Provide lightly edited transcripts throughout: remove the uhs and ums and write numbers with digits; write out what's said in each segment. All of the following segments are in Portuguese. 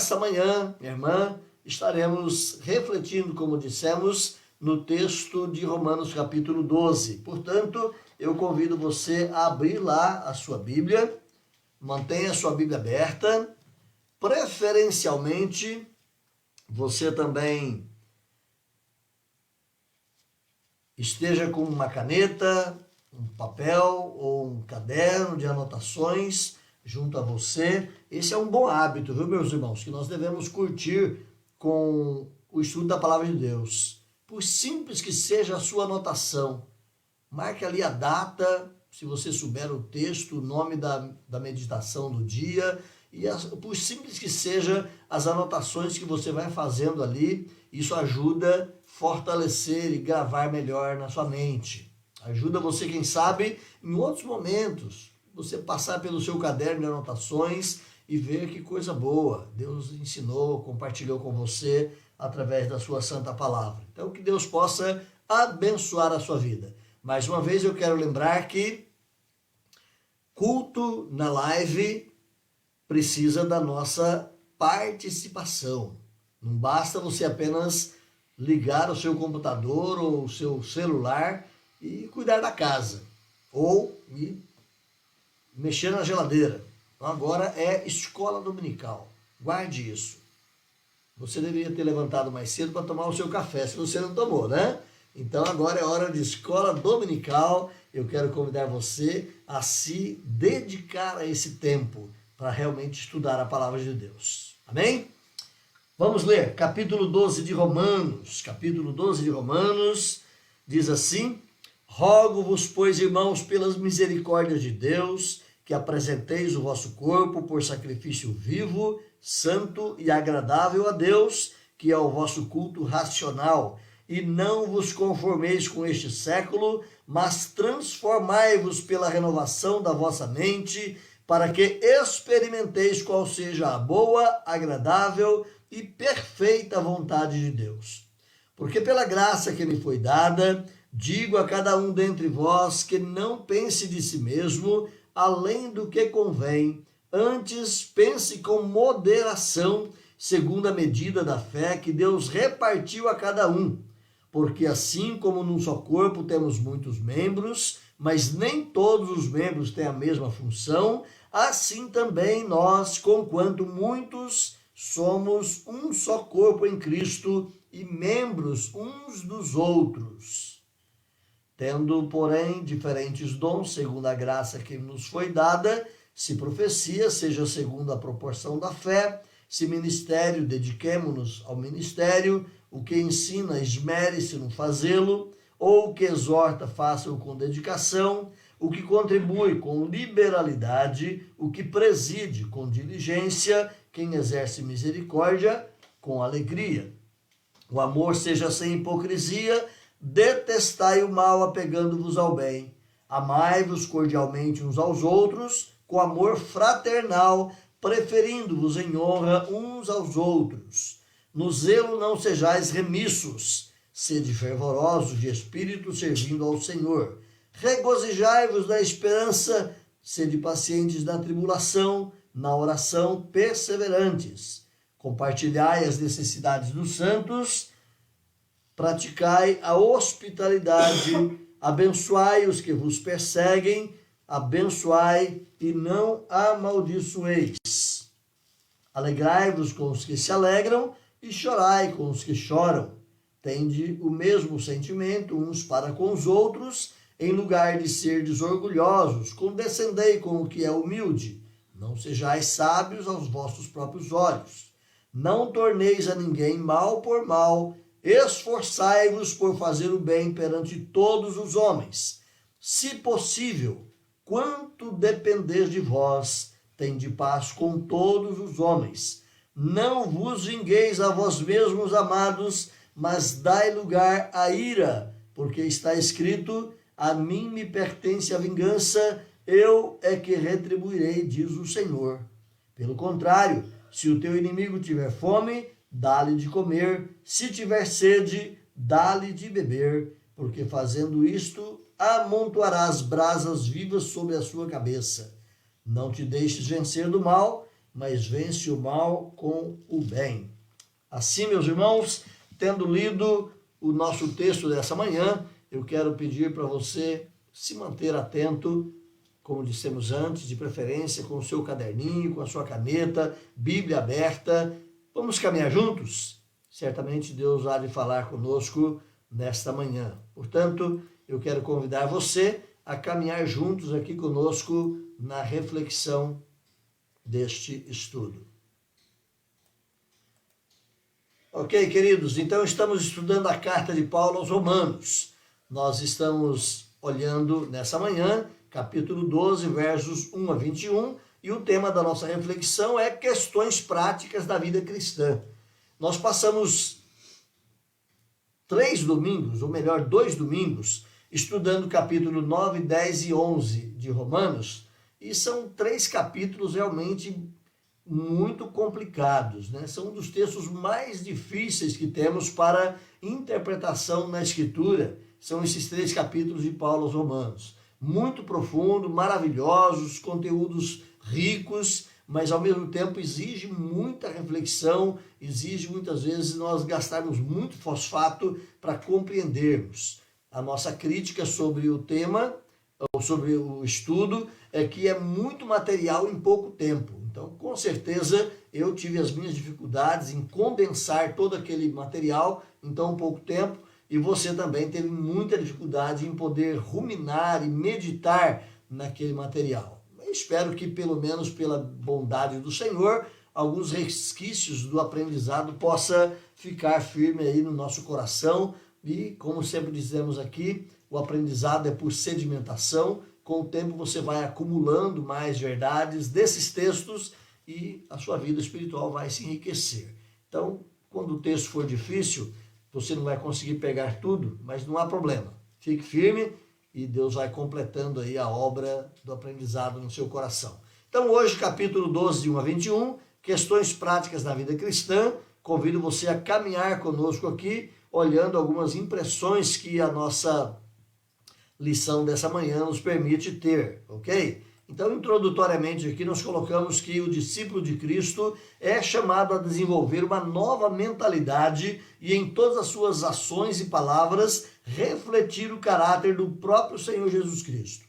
nessa manhã, minha irmã, estaremos refletindo, como dissemos, no texto de Romanos capítulo 12. Portanto, eu convido você a abrir lá a sua Bíblia, mantenha a sua Bíblia aberta, preferencialmente você também esteja com uma caneta, um papel ou um caderno de anotações junto a você. Esse é um bom hábito, viu, meus irmãos, que nós devemos curtir com o estudo da Palavra de Deus. Por simples que seja a sua anotação, marque ali a data, se você souber o texto, o nome da meditação do dia, e por simples que seja as anotações que você vai fazendo ali, isso ajuda a fortalecer e gravar melhor na sua mente. Ajuda você, quem sabe, em outros momentos, você passar pelo seu caderno de anotações e ver que coisa boa Deus ensinou, compartilhou com você através da sua santa palavra. Então, que Deus possa abençoar a sua vida. Mais uma vez, eu quero lembrar que culto na live precisa da nossa participação. Não basta você apenas ligar o seu computador ou o seu celular e cuidar da casa, ou mexer na geladeira. Então agora é escola dominical. Guarde isso. Você deveria ter levantado mais cedo para tomar o seu café, se você não tomou, né? Então agora é hora de escola dominical. Eu quero convidar você a se dedicar a esse tempo para realmente estudar a palavra de Deus. Amém? Vamos ler capítulo 12 de Romanos. Capítulo 12 de Romanos diz assim: Rogo-vos, pois, irmãos, pelas misericórdias de Deus, que apresenteis o vosso corpo por sacrifício vivo, santo e agradável a Deus, que é o vosso culto racional. E não vos conformeis com este século, mas transformai-vos pela renovação da vossa mente, para que experimenteis qual seja a boa, agradável e perfeita vontade de Deus. Porque pela graça que me foi dada, digo a cada um dentre vós que não pense de si mesmo além do que convém, antes pense com moderação, segundo a medida da fé que Deus repartiu a cada um. Porque assim como num só corpo temos muitos membros, mas nem todos os membros têm a mesma função, assim também nós, conquanto muitos, somos um só corpo em Cristo e membros uns dos outros. Tendo, porém, diferentes dons, segundo a graça que nos foi dada, se profecia, seja segundo a proporção da fé, se ministério, dediquemo-nos ao ministério, o que ensina, esmere-se no fazê-lo, ou o que exorta, faça-o com dedicação, o que contribui com liberalidade, o que preside com diligência, quem exerce misericórdia com alegria. O amor seja sem hipocrisia, detestai o mal apegando-vos ao bem. Amai-vos cordialmente uns aos outros, com amor fraternal, preferindo-vos em honra uns aos outros. No zelo não sejais remissos, sede fervorosos de espírito, servindo ao Senhor. Regozijai-vos na esperança, sede pacientes na tribulação, na oração perseverantes. Compartilhai as necessidades dos santos, praticai a hospitalidade, abençoai os que vos perseguem, abençoai e não amaldiçoeis. Alegrai-vos com os que se alegram e chorai com os que choram. Tende o mesmo sentimento uns para com os outros, em lugar de serdes orgulhosos, condescendei com o que é humilde. Não sejais sábios aos vossos próprios olhos. Não torneis a ninguém mal por mal, esforçai-vos por fazer o bem perante todos os homens. Se possível, quanto depender de vós, tende paz com todos os homens. Não vos vingueis a vós mesmos, amados, mas dai lugar à ira, porque está escrito: a mim me pertence a vingança, eu é que retribuirei, diz o Senhor. Pelo contrário, se o teu inimigo tiver fome, dá-lhe de comer, se tiver sede, dá-lhe de beber, porque fazendo isto, amontoarás brasas vivas sobre a sua cabeça. Não te deixes vencer do mal, mas vence o mal com o bem. Assim, meus irmãos, tendo lido o nosso texto dessa manhã, eu quero pedir para você se manter atento, como dissemos antes, de preferência com o seu caderninho, com a sua caneta, Bíblia aberta. Vamos caminhar juntos? Certamente Deus há de falar conosco nesta manhã. Portanto, eu quero convidar você a caminhar juntos aqui conosco na reflexão deste estudo. Ok, queridos, então estamos estudando a carta de Paulo aos Romanos. Nós estamos olhando nessa manhã, capítulo 12, versos 1 a 21, e o tema da nossa reflexão é questões práticas da vida cristã. Nós passamos 3 domingos, ou melhor, 2 domingos, estudando capítulo 9, 10 e 11 de Romanos, e são 3 capítulos realmente muito complicados, né? São um dos textos mais difíceis que temos para interpretação na Escritura. São esses 3 capítulos de Paulo aos Romanos. Muito profundo, maravilhosos, conteúdos ricos, mas ao mesmo tempo exige muita reflexão, exige muitas vezes nós gastarmos muito fosfato para compreendermos. A nossa crítica sobre o tema, ou sobre o estudo, é que é muito material em pouco tempo. Então, com certeza, eu tive as minhas dificuldades em condensar todo aquele material em tão pouco tempo, e você também teve muita dificuldade em poder ruminar e meditar naquele material. Eu espero que, pelo menos pela bondade do Senhor, alguns resquícios do aprendizado possa ficar firme aí no nosso coração. E, como sempre dizemos aqui, o aprendizado é por sedimentação. Com o tempo você vai acumulando mais verdades desses textos e a sua vida espiritual vai se enriquecer. Então, quando o texto for difícil, você não vai conseguir pegar tudo, mas não há problema. Fique firme e Deus vai completando aí a obra do aprendizado no seu coração. Então, hoje, capítulo 12, de 1 a 21, questões práticas da vida cristã. Convido você a caminhar conosco aqui, olhando algumas impressões que a nossa lição dessa manhã nos permite ter, ok? Então, introdutoriamente aqui, nós colocamos que o discípulo de Cristo é chamado a desenvolver uma nova mentalidade e em todas as suas ações e palavras refletir o caráter do próprio Senhor Jesus Cristo.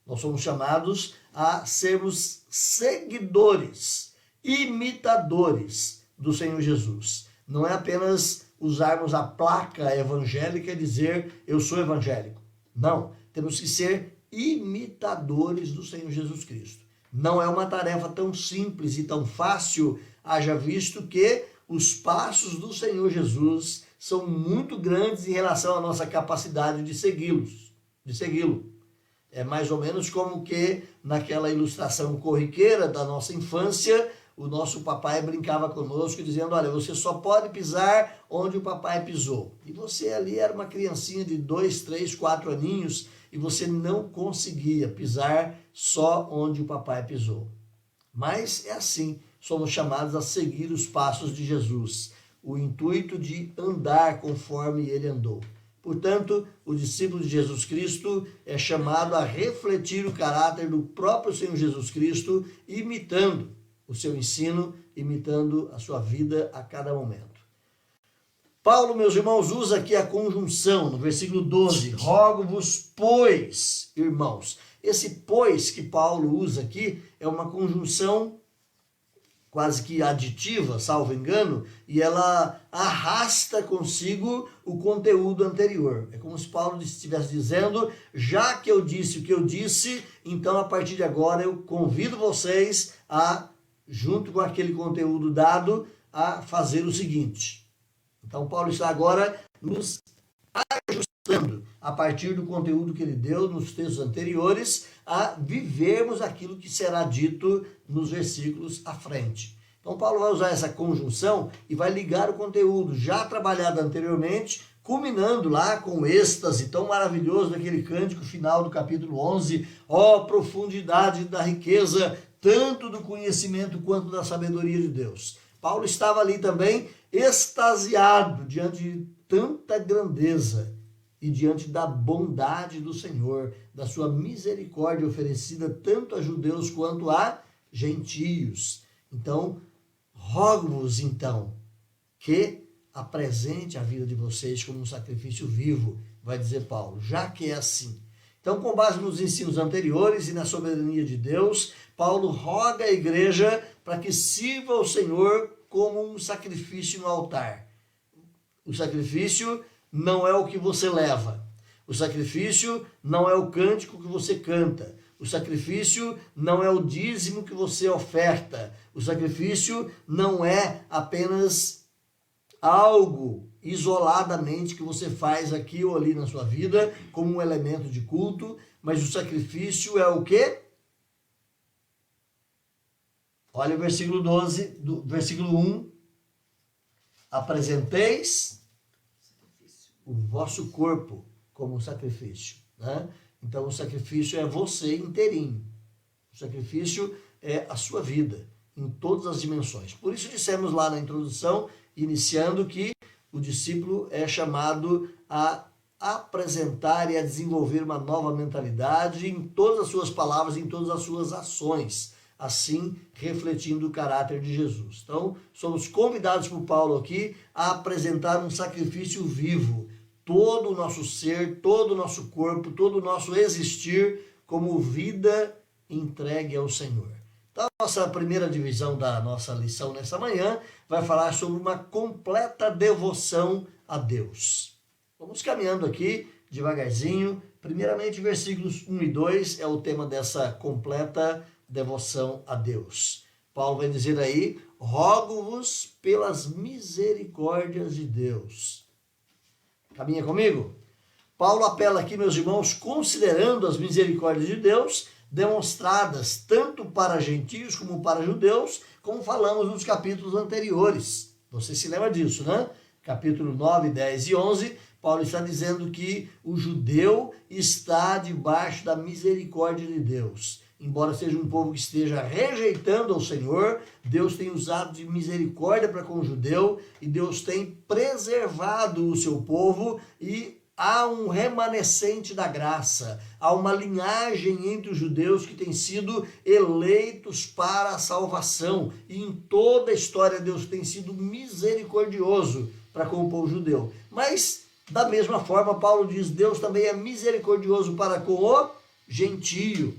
Nós somos chamados a sermos seguidores, imitadores do Senhor Jesus. Não é apenas usarmos a placa evangélica e dizer eu sou evangélico. Não, temos que ser imitadores do Senhor Jesus Cristo. Não é uma tarefa tão simples e tão fácil, haja visto que os passos do Senhor Jesus são muito grandes em relação à nossa capacidade de segui-lo. É mais ou menos como que naquela ilustração corriqueira da nossa infância, o nosso papai brincava conosco dizendo, olha, você só pode pisar onde o papai pisou. E você ali era uma criancinha de 2, 3, 4 aninhos e você não conseguia pisar só onde o papai pisou. Mas é assim, somos chamados a seguir os passos de Jesus, o intuito de andar conforme ele andou. Portanto, o discípulo de Jesus Cristo é chamado a refletir o caráter do próprio Senhor Jesus Cristo, imitando o seu ensino, imitando a sua vida a cada momento. Paulo, meus irmãos, usa aqui a conjunção, no versículo 12, rogo-vos, pois, irmãos. Esse pois que Paulo usa aqui é uma conjunção quase que aditiva, salvo engano, e ela arrasta consigo o conteúdo anterior. É como se Paulo estivesse dizendo, já que eu disse o que eu disse, então a partir de agora eu convido vocês a, junto com aquele conteúdo dado, a fazer o seguinte. Então Paulo está agora nos ajustando, a partir do conteúdo que ele deu nos textos anteriores, a vivermos aquilo que será dito nos versículos à frente. Então Paulo vai usar essa conjunção e vai ligar o conteúdo já trabalhado anteriormente, culminando lá com o êxtase tão maravilhoso daquele cântico final do capítulo 11, ó profundidade da riqueza, tanto do conhecimento quanto da sabedoria de Deus. Paulo estava ali também extasiado diante de tanta grandeza e diante da bondade do Senhor, da sua misericórdia oferecida tanto a judeus quanto a gentios. Então, rogo-vos então que apresente a vida de vocês como um sacrifício vivo, vai dizer Paulo, já que é assim. Então, com base nos ensinos anteriores e na soberania de Deus, Paulo roga à igreja para que sirva ao Senhor como um sacrifício no altar. O sacrifício não é o que você leva. O sacrifício não é o cântico que você canta. O sacrifício não é o dízimo que você oferta. O sacrifício não é apenas algo isoladamente que você faz aqui ou ali na sua vida como um elemento de culto, mas o sacrifício é o quê? Olha o versículo 12, do versículo 1. Apresenteis o vosso corpo como um sacrifício, né? Então o sacrifício é você inteirinho. O sacrifício é a sua vida em todas as dimensões. Por isso dissemos lá na introdução, iniciando, que o discípulo é chamado a apresentar e a desenvolver uma nova mentalidade em todas as suas palavras, em todas as suas ações, assim refletindo o caráter de Jesus. Então, somos convidados por Paulo aqui a apresentar um sacrifício vivo, todo o nosso ser, todo o nosso corpo, todo o nosso existir como vida entregue ao Senhor. Então, a nossa primeira divisão da nossa lição nessa manhã vai falar sobre uma completa devoção a Deus. Vamos caminhando aqui devagarzinho. Primeiramente, versículos 1 e 2 é o tema dessa completa devoção a Deus. Paulo vai dizer aí: rogo-vos pelas misericórdias de Deus. Caminha comigo? Paulo apela aqui, meus irmãos, considerando as misericórdias de Deus, demonstradas tanto para gentios como para judeus, como falamos nos capítulos anteriores. Você se lembra disso, né? Capítulo 9, 10 e 11, Paulo está dizendo que o judeu está debaixo da misericórdia de Deus. Embora seja um povo que esteja rejeitando ao Senhor, Deus tem usado de misericórdia para com o judeu e Deus tem preservado o seu povo e há um remanescente da graça, há uma linhagem entre os judeus que têm sido eleitos para a salvação. E em toda a história Deus tem sido misericordioso para com o povo judeu. Mas, da mesma forma, Paulo diz, Deus também é misericordioso para com o gentio.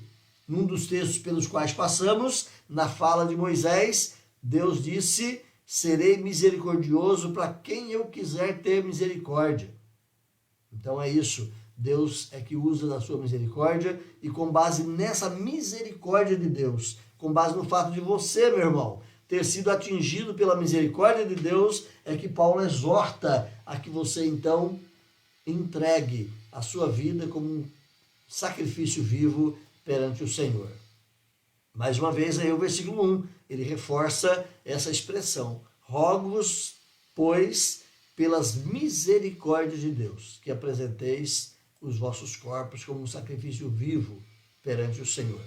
Num dos textos pelos quais passamos, na fala de Moisés, Deus disse, serei misericordioso para quem eu quiser ter misericórdia. Então é isso, Deus é que usa da sua misericórdia e com base nessa misericórdia de Deus, com base no fato de você, meu irmão, ter sido atingido pela misericórdia de Deus, é que Paulo exorta a que você então entregue a sua vida como um sacrifício vivo perante o Senhor. Mais uma vez aí o versículo 1, ele reforça essa expressão, rogo-vos, pois, pelas misericórdias de Deus, que apresenteis os vossos corpos como um sacrifício vivo perante o Senhor.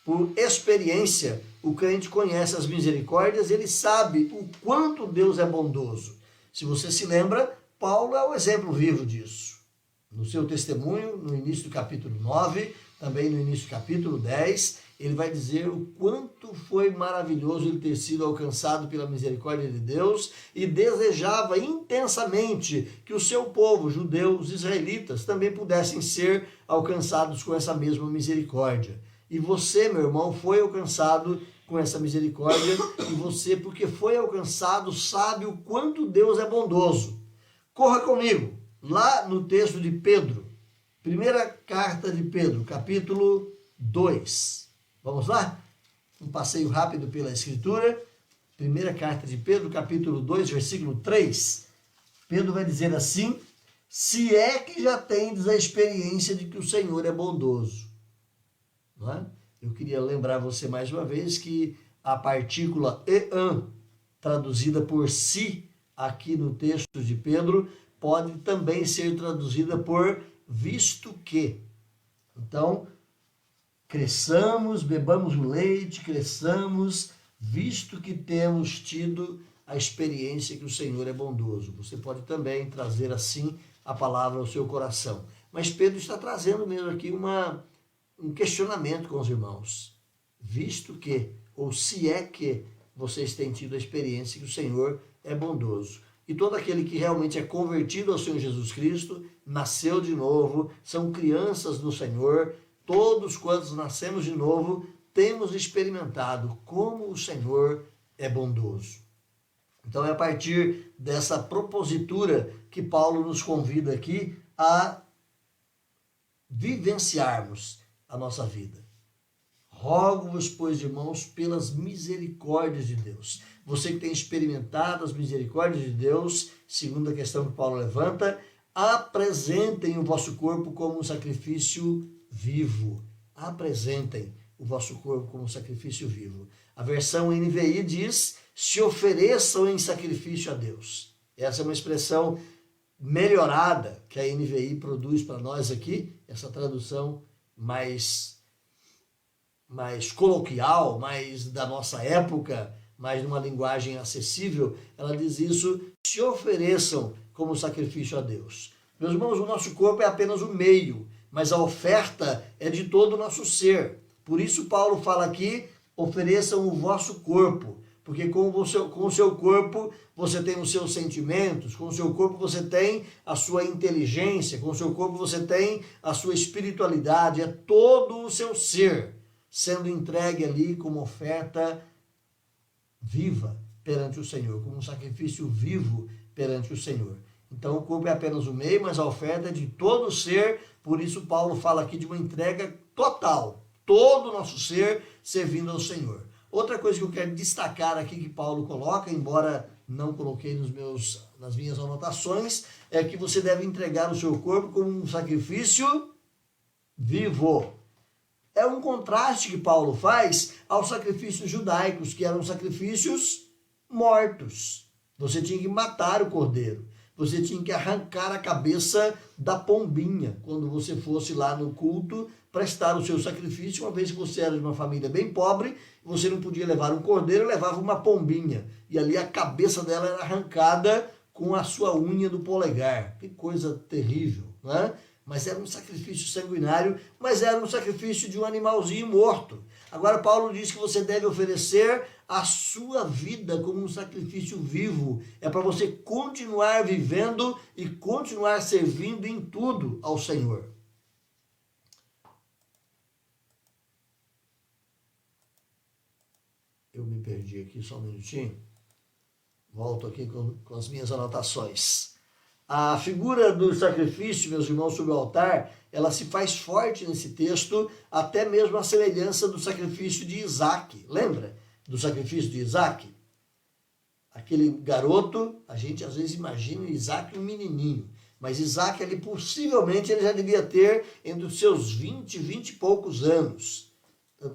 Por experiência, o crente conhece as misericórdias, ele sabe o quanto Deus é bondoso. Se você se lembra, Paulo é o exemplo vivo disso. No seu testemunho, no início do capítulo 9, também no início do capítulo 10, ele vai dizer o quanto foi maravilhoso ele ter sido alcançado pela misericórdia de Deus e desejava intensamente que o seu povo, judeus, os israelitas, também pudessem ser alcançados com essa mesma misericórdia. E você, meu irmão, foi alcançado com essa misericórdia e você, porque foi alcançado, sabe o quanto Deus é bondoso. Corra comigo, lá no texto de Pedro, primeira carta de Pedro, capítulo 2. Vamos lá? Um passeio rápido pela Escritura. Primeira carta de Pedro, capítulo 2, versículo 3. Pedro vai dizer assim, se é que já tendes a experiência de que o Senhor é bondoso. Não é? Eu queria lembrar você mais uma vez que a partícula ean, traduzida por si, aqui no texto de Pedro, pode também ser traduzida por visto que. Então, cresçamos, bebamos o leite, cresçamos, visto que temos tido a experiência que o Senhor é bondoso. Você pode também trazer assim a palavra ao seu coração. Mas Pedro está trazendo mesmo aqui um questionamento com os irmãos. Visto que, ou se é que vocês têm tido a experiência que o Senhor é bondoso. E todo aquele que realmente é convertido ao Senhor Jesus Cristo, nasceu de novo, são crianças no Senhor, todos quantos nascemos de novo, temos experimentado como o Senhor é bondoso. Então é a partir dessa propositura que Paulo nos convida aqui a vivenciarmos a nossa vida. Rogo-vos, pois, irmãos, pelas misericórdias de Deus. Você que tem experimentado as misericórdias de Deus, segunda questão que Paulo levanta, apresentem o vosso corpo como um sacrifício vivo. Apresentem o vosso corpo como um sacrifício vivo. A versão NVI diz, se ofereçam em sacrifício a Deus. Essa é uma expressão melhorada que a NVI produz para nós aqui, essa tradução mais coloquial, mais da nossa época, mais numa linguagem acessível, ela diz isso, se ofereçam como sacrifício a Deus. Meus irmãos, o nosso corpo é apenas o meio, mas a oferta é de todo o nosso ser. Por isso Paulo fala aqui, ofereçam o vosso corpo, porque com o seu corpo você tem os seus sentimentos, com o seu corpo você tem a sua inteligência, com o seu corpo você tem a sua espiritualidade, é todo o seu ser sendo entregue ali como oferta viva perante o Senhor, como um sacrifício vivo perante o Senhor. Então o corpo é apenas o meio, mas a oferta é de todo o ser, por isso Paulo fala aqui de uma entrega total, todo o nosso ser servindo ao Senhor. Outra coisa que eu quero destacar aqui que Paulo coloca, embora não coloquei nas minhas anotações, é que você deve entregar o seu corpo como um sacrifício vivo. É um contraste que Paulo faz aos sacrifícios judaicos, que eram sacrifícios mortos. Você tinha que matar o cordeiro. Você tinha que arrancar a cabeça da pombinha quando você fosse lá no culto prestar o seu sacrifício, uma vez que você era de uma família bem pobre, você não podia levar um cordeiro, levava uma pombinha. E ali a cabeça dela era arrancada com a sua unha do polegar. Que coisa terrível, não é? Mas era um sacrifício sanguinário, mas era um sacrifício de um animalzinho morto. Agora Paulo diz que você deve oferecer a sua vida como um sacrifício vivo. É para você continuar vivendo e continuar servindo em tudo ao Senhor. Eu me perdi aqui, só um minutinho. Volto aqui com as minhas anotações. A figura do sacrifício, meus irmãos, sobre o altar, ela se faz forte nesse texto, até mesmo a semelhança do sacrifício de Isaac. Lembra do sacrifício de Isaac? Aquele garoto, a gente às vezes imagina Isaac um menininho, mas Isaac, ele possivelmente ele já devia ter entre os seus 20 e poucos anos.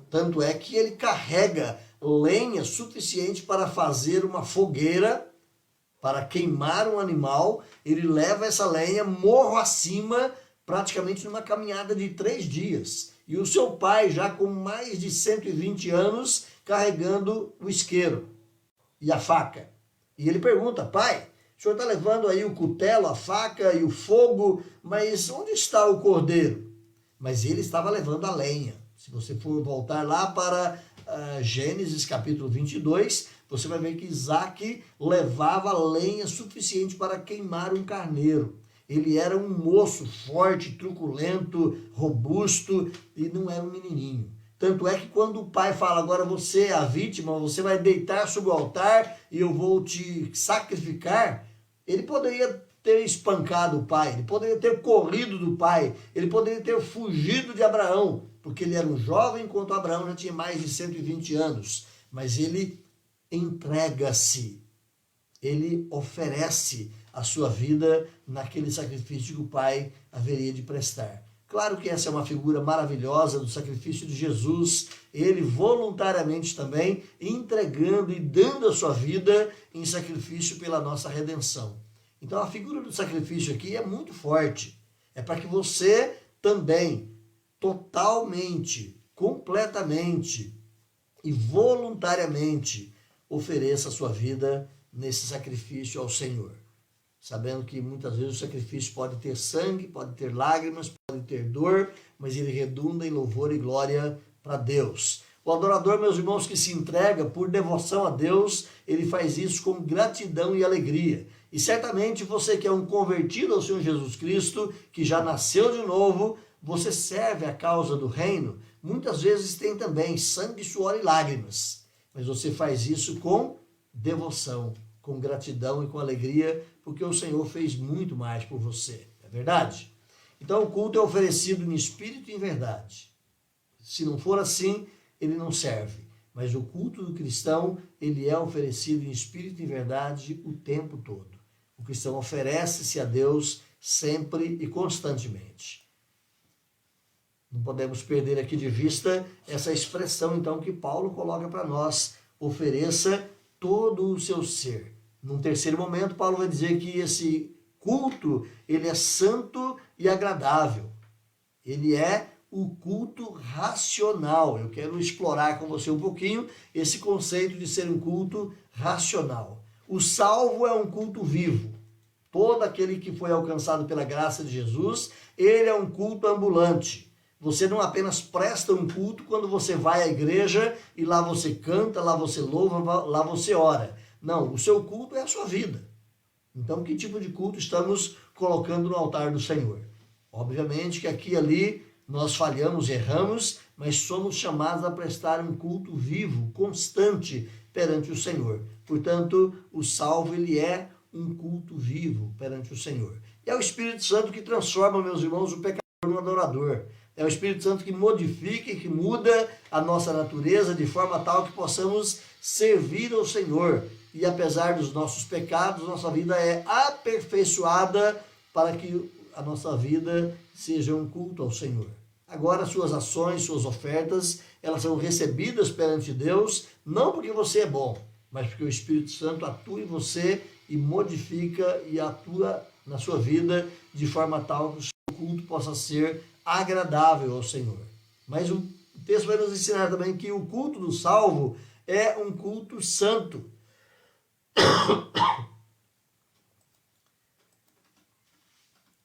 Tanto é que ele carrega lenha suficiente para fazer uma fogueira, para queimar um animal, ele leva essa lenha morro acima, praticamente numa caminhada de 3 dias. E o seu pai, já com mais de 120 anos, carregando o isqueiro e a faca. E ele pergunta, pai, o senhor está levando aí o cutelo, a faca e o fogo, mas onde está o cordeiro? Mas ele estava levando a lenha. Se você for voltar lá para Gênesis capítulo 22, você vai ver que Isaac levava lenha suficiente para queimar um carneiro. Ele era um moço forte, truculento, robusto e não era um menininho. Tanto é que quando o pai fala, agora você é a vítima, você vai deitar sobre o altar e eu vou te sacrificar, ele poderia ter espancado o pai, ele poderia ter corrido do pai, ele poderia ter fugido de Abraão, porque ele era um jovem, enquanto Abraão já tinha mais de 120 anos. Mas ele entrega-se, ele oferece a sua vida naquele sacrifício que o pai haveria de prestar. Claro que essa é uma figura maravilhosa do sacrifício de Jesus, ele voluntariamente também entregando e dando a sua vida em sacrifício pela nossa redenção. Então a figura do sacrifício aqui é muito forte, é para que você também totalmente, completamente e voluntariamente ofereça a sua vida nesse sacrifício ao Senhor. Sabendo que muitas vezes o sacrifício pode ter sangue, pode ter lágrimas, pode ter dor, mas ele redunda em louvor e glória para Deus. O adorador, meus irmãos, que se entrega por devoção a Deus, ele faz isso com gratidão e alegria. E certamente você que é um convertido ao Senhor Jesus Cristo, que já nasceu de novo, você serve a causa do reino, muitas vezes tem também sangue, suor e lágrimas. Mas você faz isso com devoção, com gratidão e com alegria, porque o Senhor fez muito mais por você. É verdade? Então o culto é oferecido em espírito e em verdade. Se não for assim, ele não serve. Mas o culto do cristão, ele é oferecido em espírito e em verdade o tempo todo. O cristão oferece-se a Deus sempre e constantemente. Não podemos perder aqui de vista essa expressão, então, que Paulo coloca para nós. Ofereça todo o seu ser. Num terceiro momento, Paulo vai dizer que esse culto, ele é santo e agradável. Ele é o culto racional. Eu quero explorar com você um pouquinho esse conceito de ser um culto racional. O salvo é um culto vivo. Todo aquele que foi alcançado pela graça de Jesus, ele é um culto ambulante. Você não apenas presta um culto quando você vai à igreja e lá você canta, lá você louva, lá você ora. Não, o seu culto é a sua vida. Então, que tipo de culto estamos colocando no altar do Senhor? Obviamente que aqui e ali nós falhamos, erramos, mas somos chamados a prestar um culto vivo, constante perante o Senhor. Portanto, o salvo, ele é um culto vivo perante o Senhor. E é o Espírito Santo que transforma, meus irmãos, o pecador no adorador. É o Espírito Santo que modifica e que muda a nossa natureza de forma tal que possamos servir ao Senhor. E apesar dos nossos pecados, nossa vida é aperfeiçoada para que a nossa vida seja um culto ao Senhor. Agora, suas ações, suas ofertas, elas são recebidas perante Deus, não porque você é bom, mas porque o Espírito Santo atua em você e modifica e atua na sua vida de forma tal que o seu culto possa ser agradável ao Senhor. Mas o texto vai nos ensinar também que o culto do salvo é um culto santo.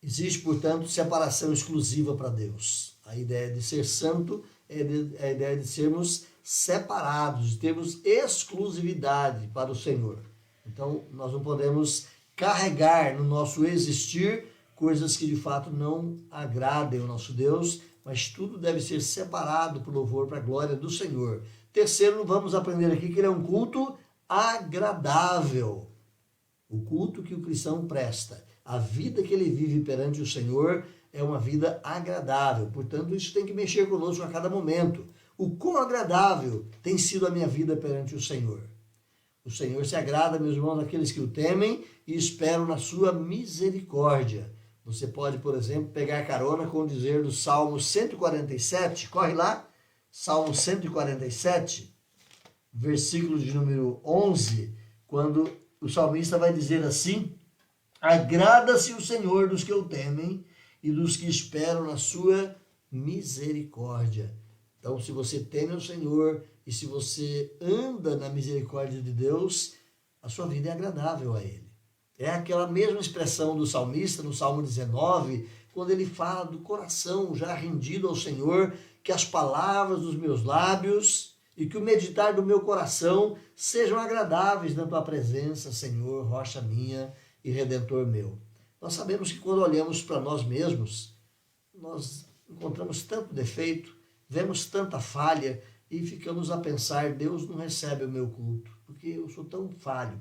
Existe, portanto, separação exclusiva para Deus. A ideia de ser santo é a ideia de sermos separados, de termos exclusividade para o Senhor. Então, nós não podemos carregar no nosso existir coisas que de fato não agradem ao nosso Deus, mas tudo deve ser separado para o louvor, para a glória do Senhor. Terceiro, vamos aprender aqui que ele é um culto agradável. O culto que o cristão presta, a vida que ele vive perante o Senhor é uma vida agradável. Portanto, isso tem que mexer conosco a cada momento. O quão agradável tem sido a minha vida perante o Senhor. O Senhor se agrada, meus irmãos, daqueles que o temem e esperam na sua misericórdia. Você pode, por exemplo, pegar carona com o dizer do Salmo 147, corre lá, Salmo 147, versículo de número 11, quando o salmista vai dizer assim: agrada-se o Senhor dos que o temem e dos que esperam na sua misericórdia. Então, se você teme o Senhor e se você anda na misericórdia de Deus, a sua vida é agradável a Ele. É aquela mesma expressão do salmista no Salmo 19, quando ele fala do coração já rendido ao Senhor, que as palavras dos meus lábios e que o meditar do meu coração sejam agradáveis na tua presença, Senhor, rocha minha e redentor meu. Nós sabemos que quando olhamos para nós mesmos, nós encontramos tanto defeito, vemos tanta falha e ficamos a pensar: Deus não recebe o meu culto, porque eu sou tão falho.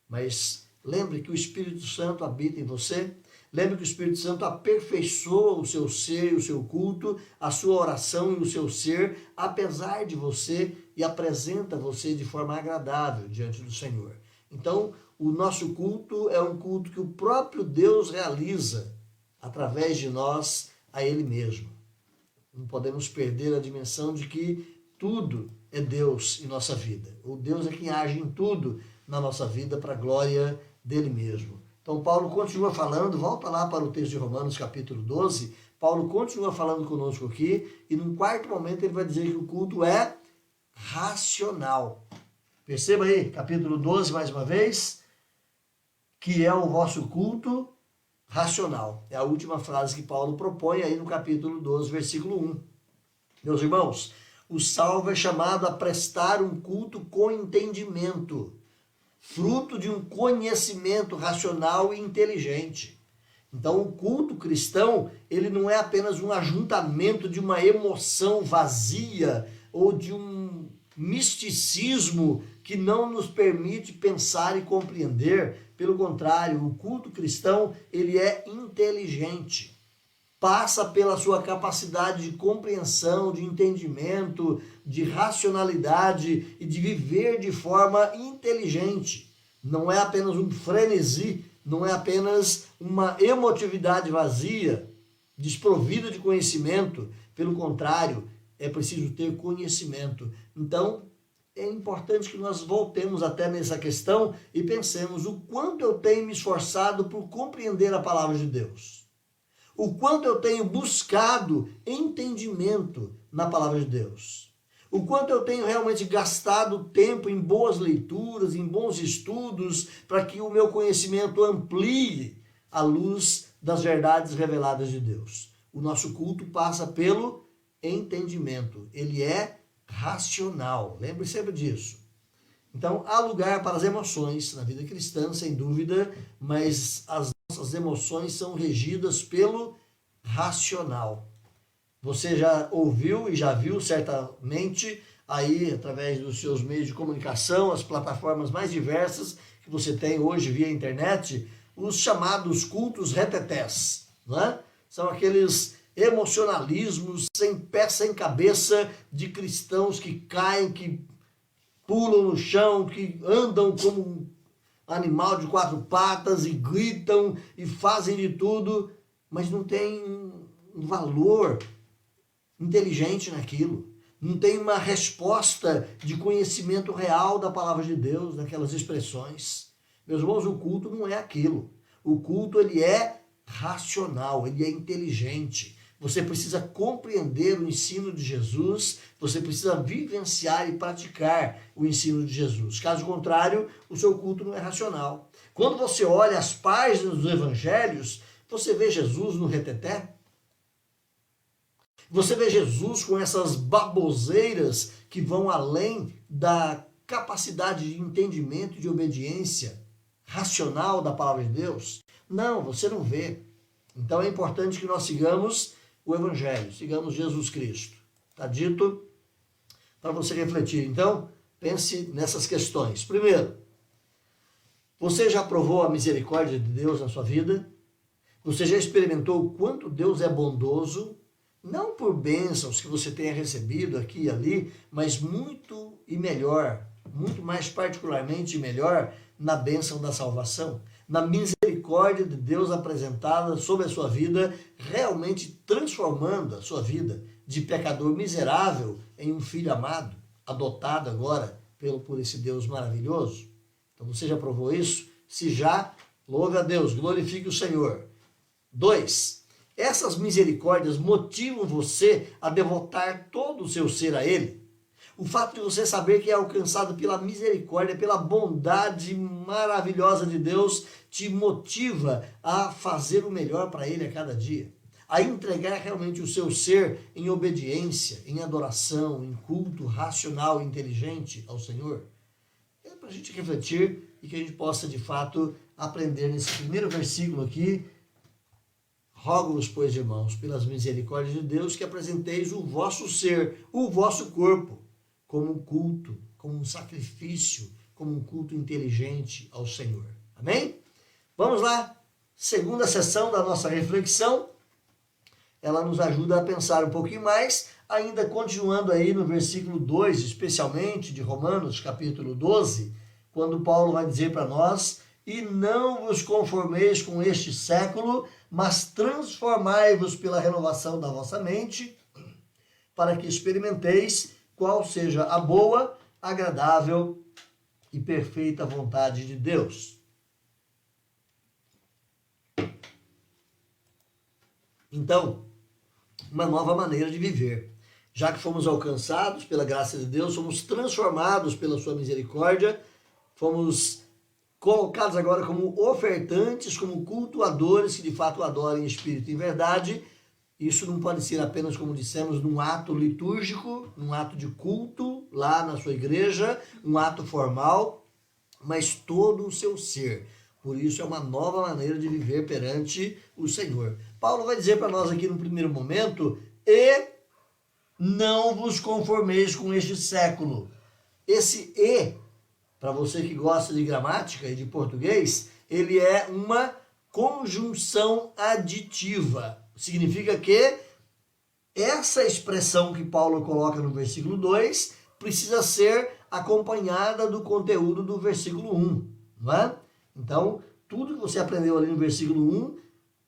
Mas lembre que o Espírito Santo habita em você. Lembre que o Espírito Santo aperfeiçoa o seu ser e o seu culto, a sua oração e o seu ser, apesar de você, e apresenta você de forma agradável diante do Senhor. Então, o nosso culto é um culto que o próprio Deus realiza através de nós a Ele mesmo. Não podemos perder a dimensão de que tudo é Deus em nossa vida. O Deus é quem age em tudo na nossa vida para a glória dele mesmo. Então Paulo continua falando, volta lá para o texto de Romanos capítulo 12, Paulo continua falando conosco aqui, e num quarto momento ele vai dizer que o culto é racional. Perceba aí, capítulo 12 mais uma vez, que é o vosso culto racional. É a última frase que Paulo propõe aí no capítulo 12, versículo 1. Meus irmãos, o salvo é chamado a prestar um culto com entendimento, fruto de um conhecimento racional e inteligente. Então, o culto cristão, ele não é apenas um ajuntamento de uma emoção vazia ou de um misticismo que não nos permite pensar e compreender. Pelo contrário, o culto cristão, ele é inteligente. Passa pela sua capacidade de compreensão, de entendimento, de racionalidade e de viver de forma inteligente. Não é apenas um frenesi, não é apenas uma emotividade vazia, desprovida de conhecimento. Pelo contrário, é preciso ter conhecimento. Então, é importante que nós voltemos até nessa questão e pensemos o quanto eu tenho me esforçado por compreender a palavra de Deus. O quanto eu tenho buscado entendimento na palavra de Deus. O quanto eu tenho realmente gastado tempo em boas leituras, em bons estudos, para que o meu conhecimento amplie à luz das verdades reveladas de Deus. O nosso culto passa pelo entendimento. Ele é racional. Lembre sempre disso. Então, há lugar para as emoções na vida cristã, sem dúvida, mas as nossas emoções são regidas pelo racional. Você já ouviu e já viu certamente aí, através dos seus meios de comunicação, as plataformas mais diversas que você tem hoje via internet, os chamados cultos retetés, não é? São aqueles emocionalismos sem pé, sem cabeça de cristãos que caem, que pulam no chão, que andam como um animal de quatro patas e gritam e fazem de tudo, mas não tem um valor inteligente naquilo. Não tem uma resposta de conhecimento real da palavra de Deus, naquelas expressões. Meus irmãos, o culto não é aquilo. O culto, ele é racional, ele é inteligente. Você precisa compreender o ensino de Jesus, você precisa vivenciar e praticar o ensino de Jesus. Caso contrário, o seu culto não é racional. Quando você olha as páginas dos evangelhos, você vê Jesus no reteté? Você vê Jesus com essas baboseiras que vão além da capacidade de entendimento e de obediência racional da palavra de Deus? Não, você não vê. Então é importante que nós sigamos o Evangelho, sigamos Jesus Cristo. Está dito para você refletir. Então, pense nessas questões. Primeiro, você já provou a misericórdia de Deus na sua vida? Você já experimentou o quanto Deus é bondoso? Não por bênçãos que você tenha recebido aqui e ali, mas muito e melhor, muito mais particularmente melhor na bênção da salvação, na misericórdia de Deus apresentada sobre a sua vida, realmente transformando a sua vida de pecador miserável em um filho amado, adotado agora por esse Deus maravilhoso. Então você já provou isso? Se já, louve a Deus, glorifique o Senhor. 2. Essas misericórdias motivam você a devotar todo o seu ser a Ele. O fato de você saber que é alcançado pela misericórdia, pela bondade maravilhosa de Deus, te motiva a fazer o melhor para Ele a cada dia. A entregar realmente o seu ser em obediência, em adoração, em culto racional e inteligente ao Senhor. É para a gente refletir e que a gente possa, de fato, aprender nesse primeiro versículo aqui. Rogo-vos, pois, irmãos, pelas misericórdias de Deus, que apresenteis o vosso ser, o vosso corpo, como um culto, como um sacrifício, como um culto inteligente ao Senhor. Amém? Vamos lá. Segunda sessão da nossa reflexão. Ela nos ajuda a pensar um pouquinho mais, ainda continuando aí no versículo 2, especialmente de Romanos, capítulo 12, quando Paulo vai dizer para nós: e não vos conformeis com este século, mas transformai-vos pela renovação da vossa mente, para que experimenteis qual seja a boa, agradável e perfeita vontade de Deus. Então, uma nova maneira de viver. Já que fomos alcançados pela graça de Deus, fomos transformados pela sua misericórdia, fomos colocados agora como ofertantes, como cultuadores que de fato adorem em espírito e em verdade, Isso não pode ser apenas, como dissemos, num ato litúrgico, num ato de culto lá na sua igreja, um ato formal, mas todo o seu ser. Por isso é uma nova maneira de viver perante o Senhor. Paulo vai dizer para nós aqui no primeiro momento, e não vos conformeis com este século. Esse e, para você que gosta de gramática e de português, ele é uma conjunção aditiva. Significa que essa expressão que Paulo coloca no versículo 2 precisa ser acompanhada do conteúdo do versículo 1, não é? Então, tudo que você aprendeu ali no versículo 1,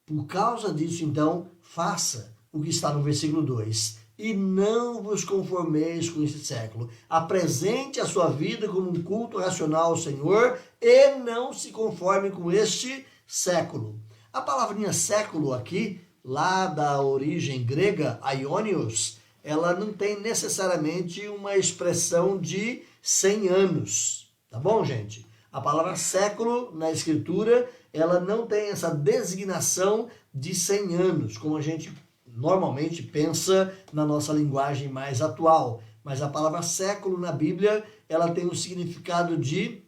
por causa disso, então, faça o que está no versículo 2. E não vos conformeis com este século. Apresente a sua vida como um culto racional ao Senhor e não se conforme com este século. A palavrinha século aqui, lá da origem grega, aionios, ela não tem necessariamente uma expressão de 100 anos. Tá bom, gente? A palavra século, na escritura, ela não tem essa designação de 100 anos, como a gente normalmente pensa na nossa linguagem mais atual. Mas a palavra século na Bíblia, ela tem o significado de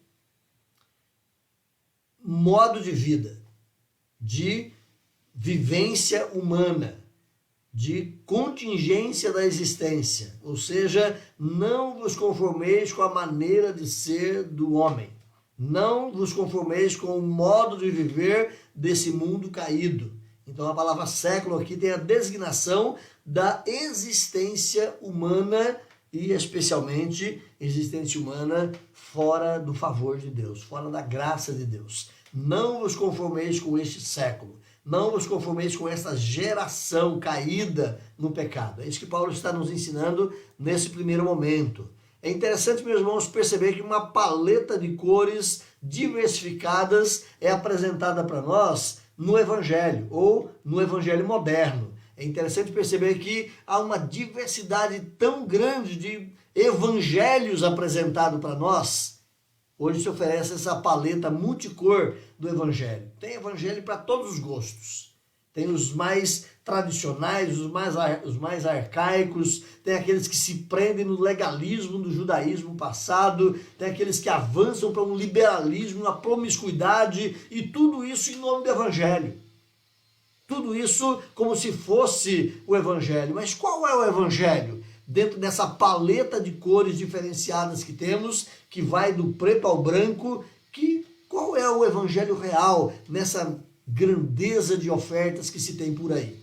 modo de vida, de vivência humana, de contingência da existência. Ou seja, não vos conformeis com a maneira de ser do homem. Não vos conformeis com o modo de viver desse mundo caído. Então a palavra século aqui tem a designação da existência humana e especialmente existência humana fora do favor de Deus, fora da graça de Deus. Não vos conformeis com este século. Não vos conformeis com esta geração caída no pecado. É isso que Paulo está nos ensinando nesse primeiro momento. É interessante, meus irmãos, perceber que uma paleta de cores diversificadas é apresentada para nós no Evangelho, ou no Evangelho moderno. É interessante perceber que há uma diversidade tão grande de evangelhos apresentados para nós. Hoje se oferece essa paleta multicor do Evangelho. Tem Evangelho para todos os gostos. Tem os mais tradicionais, os mais arcaicos, tem aqueles que se prendem no legalismo do judaísmo passado, tem aqueles que avançam para um liberalismo, uma promiscuidade, e tudo isso em nome do Evangelho. Tudo isso como se fosse o Evangelho. Mas qual é o Evangelho? Dentro dessa paleta de cores diferenciadas que temos, que vai do preto ao branco, qual é o Evangelho real nessa grandeza de ofertas que se tem por aí?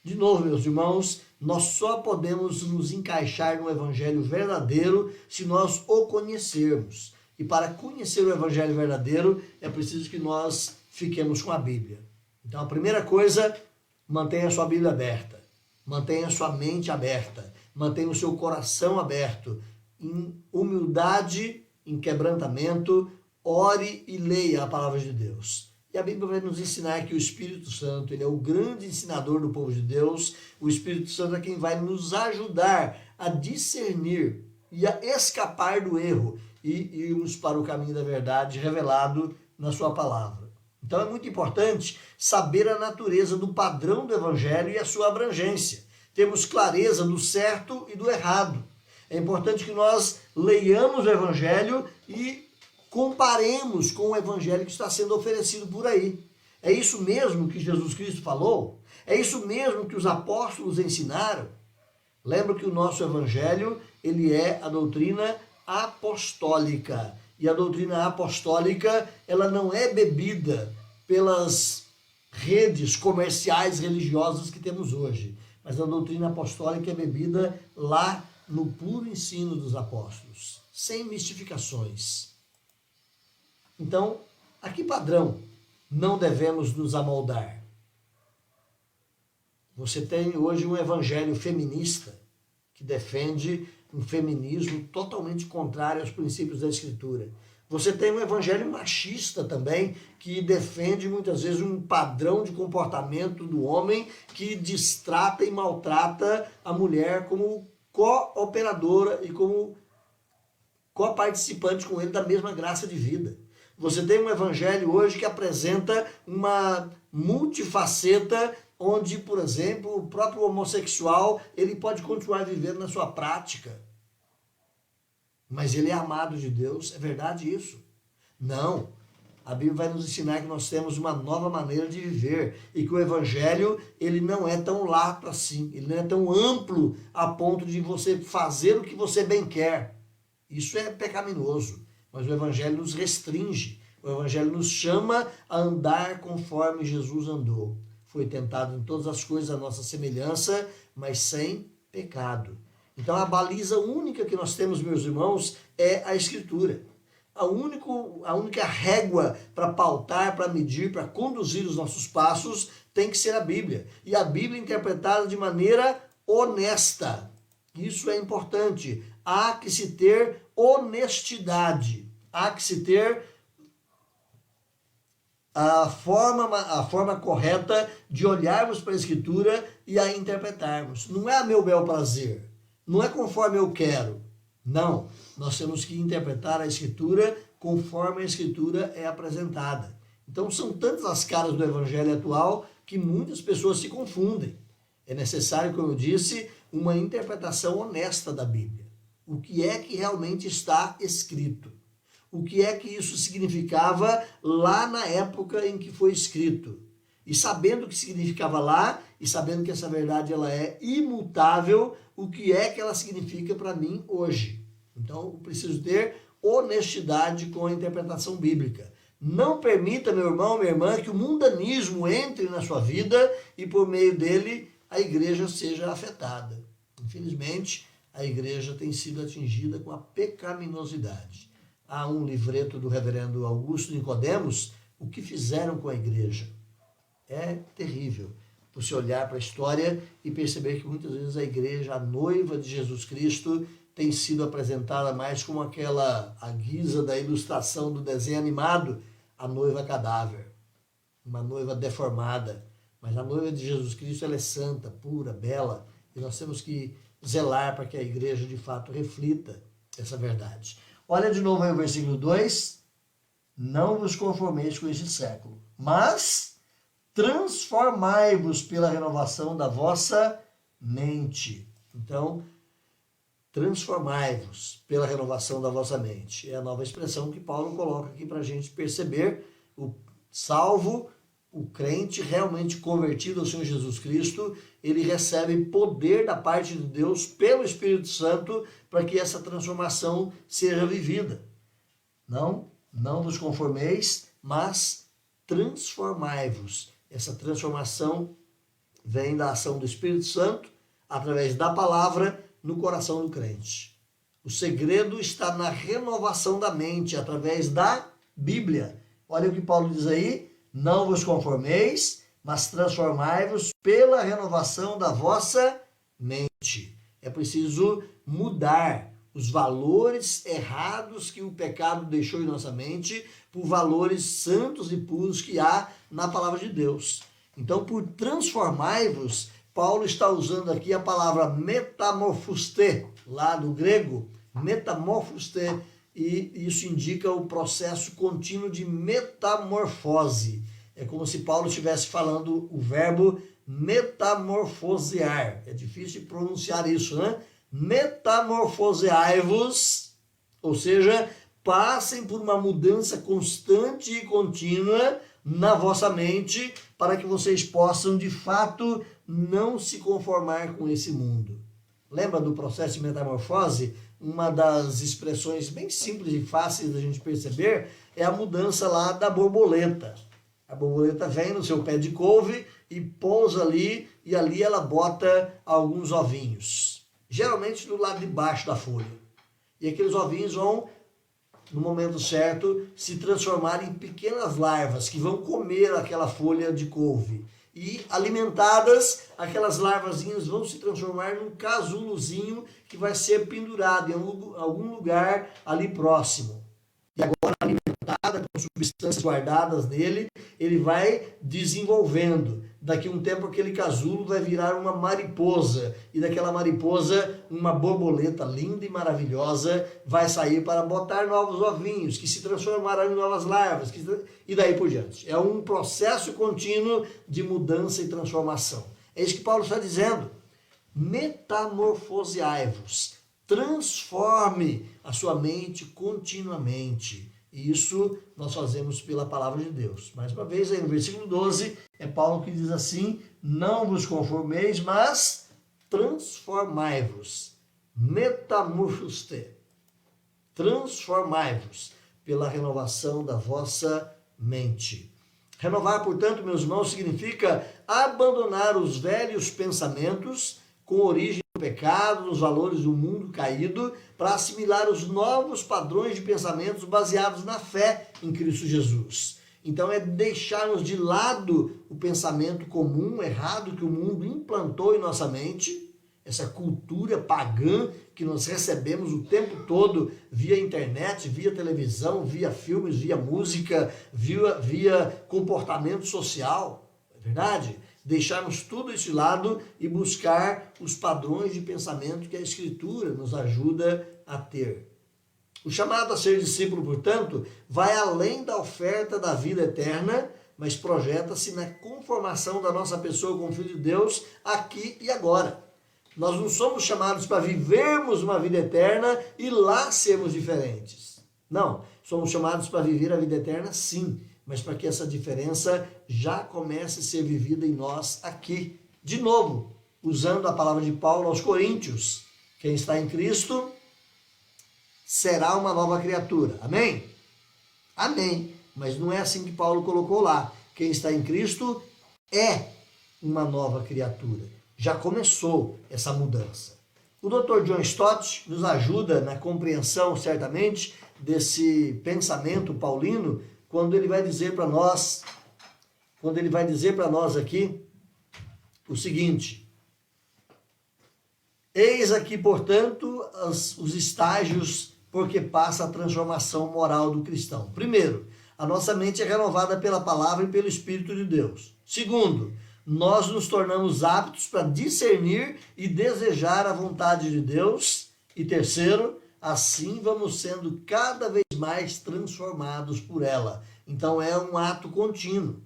De novo, meus irmãos, nós só podemos nos encaixar no Evangelho verdadeiro se nós o conhecermos. E para conhecer o Evangelho verdadeiro, é preciso que nós fiquemos com a Bíblia. Então, a primeira coisa, mantenha a sua Bíblia aberta. Mantenha a sua mente aberta. Mantenha o seu coração aberto. Em humildade, em quebrantamento, ore e leia a palavra de Deus. E a Bíblia vai nos ensinar que o Espírito Santo, ele é o grande ensinador do povo de Deus. O Espírito Santo é quem vai nos ajudar a discernir e a escapar do erro e irmos para o caminho da verdade revelado na sua palavra. Então é muito importante saber a natureza do padrão do Evangelho e a sua abrangência. Temos clareza do certo e do errado. É importante que nós leiamos o Evangelho e comparemos com o Evangelho que está sendo oferecido por aí. É isso mesmo que Jesus Cristo falou? É isso mesmo que os apóstolos ensinaram? Lembra que o nosso Evangelho, ele é a doutrina apostólica. E a doutrina apostólica, ela não é bebida pelas redes comerciais religiosas que temos hoje. Mas a doutrina apostólica é bebida lá no puro ensino dos apóstolos, sem mistificações. Então, a que padrão não devemos nos amoldar? Você tem hoje um evangelho feminista que defende um feminismo totalmente contrário aos princípios da Escritura. Você tem um evangelho machista também que defende muitas vezes um padrão de comportamento do homem que distrata e maltrata a mulher como cooperadora e como coparticipante com ele da mesma graça de vida. Você tem um evangelho hoje que apresenta uma multifaceta onde, por exemplo, o próprio homossexual, ele pode continuar vivendo na sua prática. Mas ele é amado de Deus, é verdade isso? Não. A Bíblia vai nos ensinar que nós temos uma nova maneira de viver e que o Evangelho, ele não é tão lato assim, ele não é tão amplo a ponto de você fazer o que você bem quer. Isso é pecaminoso, mas o Evangelho nos restringe, o Evangelho nos chama a andar conforme Jesus andou. Foi tentado em todas as coisas a nossa semelhança, mas sem pecado. Então a baliza única que nós temos, meus irmãos, é a Escritura. A única régua para pautar, para medir, para conduzir os nossos passos tem que ser a Bíblia. E a Bíblia interpretada de maneira honesta. Isso é importante. Há que se ter honestidade. Há que se ter a forma correta de olharmos para a Escritura e a interpretarmos. Não é a meu bel prazer. Não é conforme eu quero. Não. Nós temos que interpretar a Escritura conforme a Escritura é apresentada. Então são tantas as caras do Evangelho atual que muitas pessoas se confundem. É necessário, como eu disse, uma interpretação honesta da Bíblia. O que é que realmente está escrito? O que é que isso significava lá na época em que foi escrito? E sabendo o que significava lá, e sabendo que essa verdade ela é imutável, o que é que ela significa para mim hoje? Então, eu preciso ter honestidade com a interpretação bíblica. Não permita, meu irmão, minha irmã, que o mundanismo entre na sua vida e por meio dele a igreja seja afetada. Infelizmente, a igreja tem sido atingida com a pecaminosidade. Há um livreto do reverendo Augusto Nicodemos, O que fizeram com a igreja. É terrível você olhar para a história e perceber que muitas vezes a igreja, a noiva de Jesus Cristo, tem sido apresentada mais como a guisa da ilustração do desenho animado, a noiva cadáver, uma noiva deformada. Mas a noiva de Jesus Cristo ela é santa, pura, bela, e nós temos que zelar para que a igreja de fato reflita essa verdade. Olha de novo aí o versículo 2. Não vos conformeis com este século, mas transformai-vos pela renovação da vossa mente. Então, transformai-vos pela renovação da vossa mente. É a nova expressão que Paulo coloca aqui para a gente perceber o salvo, o crente realmente convertido ao Senhor Jesus Cristo, ele recebe poder da parte de Deus pelo Espírito Santo para que essa transformação seja vivida. Não vos conformeis, mas transformai-vos. Essa transformação vem da ação do Espírito Santo através da palavra no coração do crente. O segredo está na renovação da mente através da Bíblia. Olha o que Paulo diz aí. Não vos conformeis, mas transformai-vos pela renovação da vossa mente. É preciso mudar os valores errados que o pecado deixou em nossa mente por valores santos e puros que há na palavra de Deus. Então, por transformai-vos, Paulo está usando aqui a palavra metamorfuste, lá do grego, metamorfuste, e isso indica o processo contínuo de metamorfose. É como se Paulo estivesse falando o verbo metamorfosear. É difícil de pronunciar isso, né? Metamorfoseai-vos, ou seja, passem por uma mudança constante e contínua na vossa mente para que vocês possam, de fato, não se conformar com esse mundo. Lembra do processo de metamorfose? Uma das expressões bem simples e fáceis da gente perceber é a mudança lá da borboleta. A borboleta vem no seu pé de couve e pousa ali, e ali ela bota alguns ovinhos. Geralmente do lado de baixo da folha. E aqueles ovinhos vão, no momento certo, se transformar em pequenas larvas que vão comer aquela folha de couve. E alimentadas, aquelas larvazinhas vão se transformar num casulozinho que vai ser pendurado em algum lugar ali próximo. E agora, alimentado alimentada com substâncias guardadas nele, ele vai desenvolvendo. Daqui a um tempo aquele casulo vai virar uma mariposa, e daquela mariposa uma borboleta linda e maravilhosa vai sair para botar novos ovinhos, que se transformarão em novas larvas, e daí por diante. É um processo contínuo de mudança e transformação. É isso que Paulo está dizendo. Metamorfoseai-vos, transforme a sua mente continuamente. E isso nós fazemos pela palavra de Deus. Mais uma vez, aí no versículo 12, é Paulo que diz assim: não vos conformeis, mas transformai-vos. Metamorfoste. Transformai-vos pela renovação da vossa mente. Renovar, portanto, meus irmãos, significa abandonar os velhos pensamentos com origem no pecado, nos valores do mundo caído, para assimilar os novos padrões de pensamentos baseados na fé em Cristo Jesus. Então é deixarmos de lado o pensamento comum, errado, que o mundo implantou em nossa mente, essa cultura pagã que nós recebemos o tempo todo via internet, via televisão, via filmes, via música, via comportamento social, é verdade? Deixarmos tudo isso de lado e buscar os padrões de pensamento que a Escritura nos ajuda a ter. O chamado a ser discípulo, portanto, vai além da oferta da vida eterna, mas projeta-se na conformação da nossa pessoa com o Filho de Deus aqui e agora. Nós não somos chamados para vivermos uma vida eterna e lá sermos diferentes. Não, somos chamados para viver a vida eterna sim, mas para que essa diferença já comece a ser vivida em nós aqui. De novo, usando a palavra de Paulo aos Coríntios, quem está em Cristo será uma nova criatura. Amém? Amém. Mas não é assim que Paulo colocou lá. Quem está em Cristo é uma nova criatura. Já começou essa mudança. O Dr. John Stott nos ajuda na compreensão, certamente, desse pensamento paulino, quando ele vai dizer para nós aqui o seguinte: eis aqui, portanto, os estágios por que passa a transformação moral do cristão. Primeiro, a nossa mente é renovada pela palavra e pelo Espírito de Deus. Segundo, nós nos tornamos aptos para discernir e desejar a vontade de Deus. E terceiro, assim vamos sendo cada vez mais transformados por ela. Então é um ato contínuo.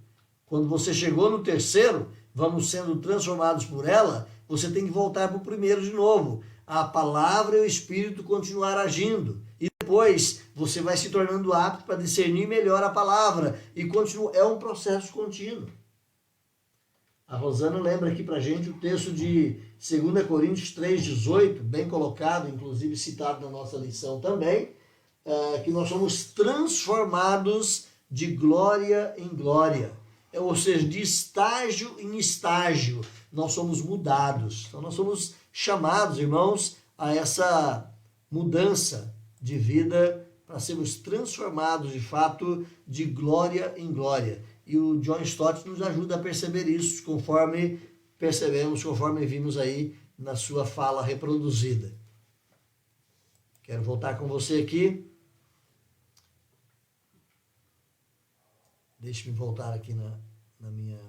Quando você chegou no terceiro, vamos sendo transformados por ela, você tem que voltar para o primeiro de novo. A palavra e o Espírito continuar agindo. E depois você vai se tornando apto para discernir melhor a palavra. E é um processo contínuo. A Rosana lembra aqui para a gente o texto de 2 Coríntios 3,18, bem colocado, inclusive citado na nossa lição também, que nós somos transformados de glória em glória. Ou seja, de estágio em estágio, nós somos mudados. Então nós somos chamados, irmãos, a essa mudança de vida para sermos transformados, de fato, de glória em glória. E o John Stott nos ajuda a perceber isso, conforme percebemos, conforme vimos aí na sua fala reproduzida. Quero voltar com você aqui. Deixe-me voltar aqui na minha...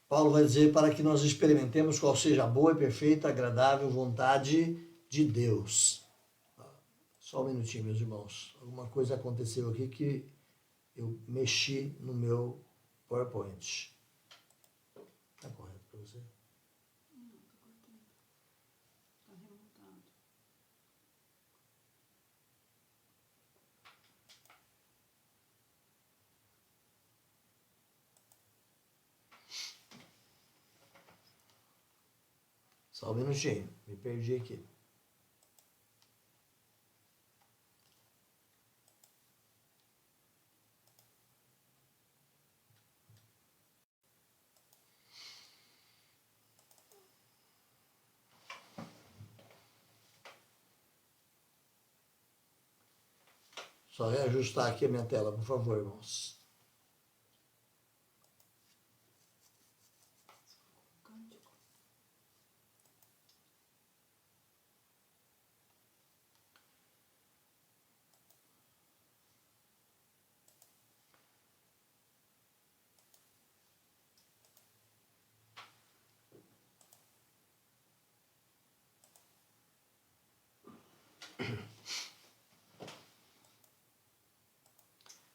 Paulo vai dizer para que nós experimentemos qual seja a boa e perfeita, agradável vontade de Deus. Só um minutinho, meus irmãos. Alguma coisa aconteceu aqui que eu mexi no meu PowerPoint. Está correto para você? Não, está cortando. Está remontado. Só um minutinho, me perdi aqui. Só reajustar aqui a minha tela, por favor, irmãos.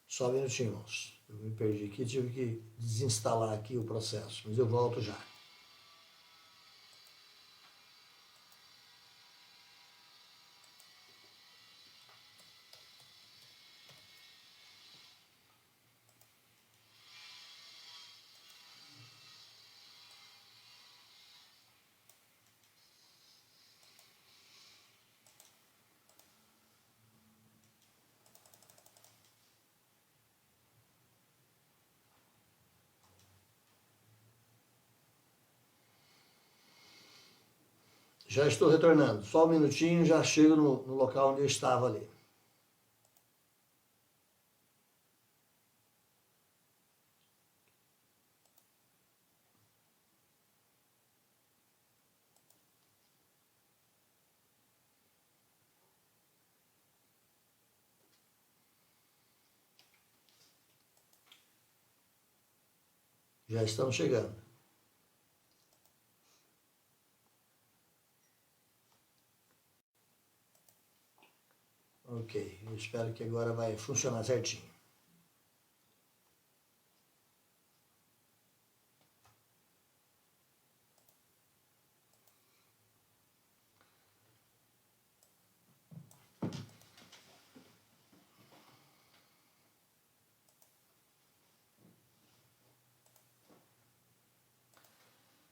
Só um minutinho, irmãos. Eu me perdi aqui, tive que desinstalar aqui o processo, mas eu volto já. Já estou retornando. Só um minutinho, já chego no local onde eu estava ali. Já estamos chegando. Ok, eu espero que agora vai funcionar certinho.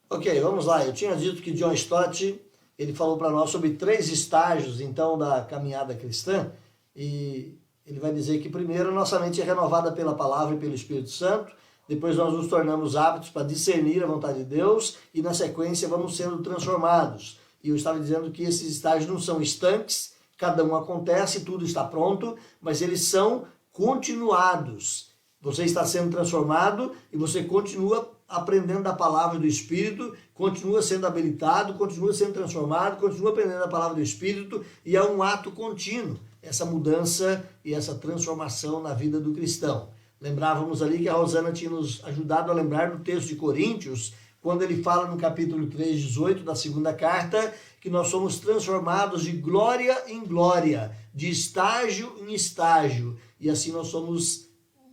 Ok, vamos lá. Eu tinha dito que John Stott, ele falou para nós sobre 3 estágios, então, da caminhada cristã. E ele vai dizer que primeiro nossa mente é renovada pela palavra e pelo Espírito Santo. Depois nós nos tornamos aptos para discernir a vontade de Deus. E na sequência vamos sendo transformados. E eu estava dizendo que esses estágios não são estanques. Cada um acontece, tudo está pronto. Mas eles são continuados. Você está sendo transformado e você continua aprendendo da palavra do Espírito, continua sendo habilitado, continua sendo transformado, continua aprendendo a palavra do Espírito, e é um ato contínuo, essa mudança e essa transformação na vida do cristão. Lembrávamos ali que a Rosana tinha nos ajudado a lembrar do texto de Coríntios, quando ele fala no capítulo 3, 18 da segunda carta, que nós somos transformados de glória em glória, de estágio em estágio, e assim nós somos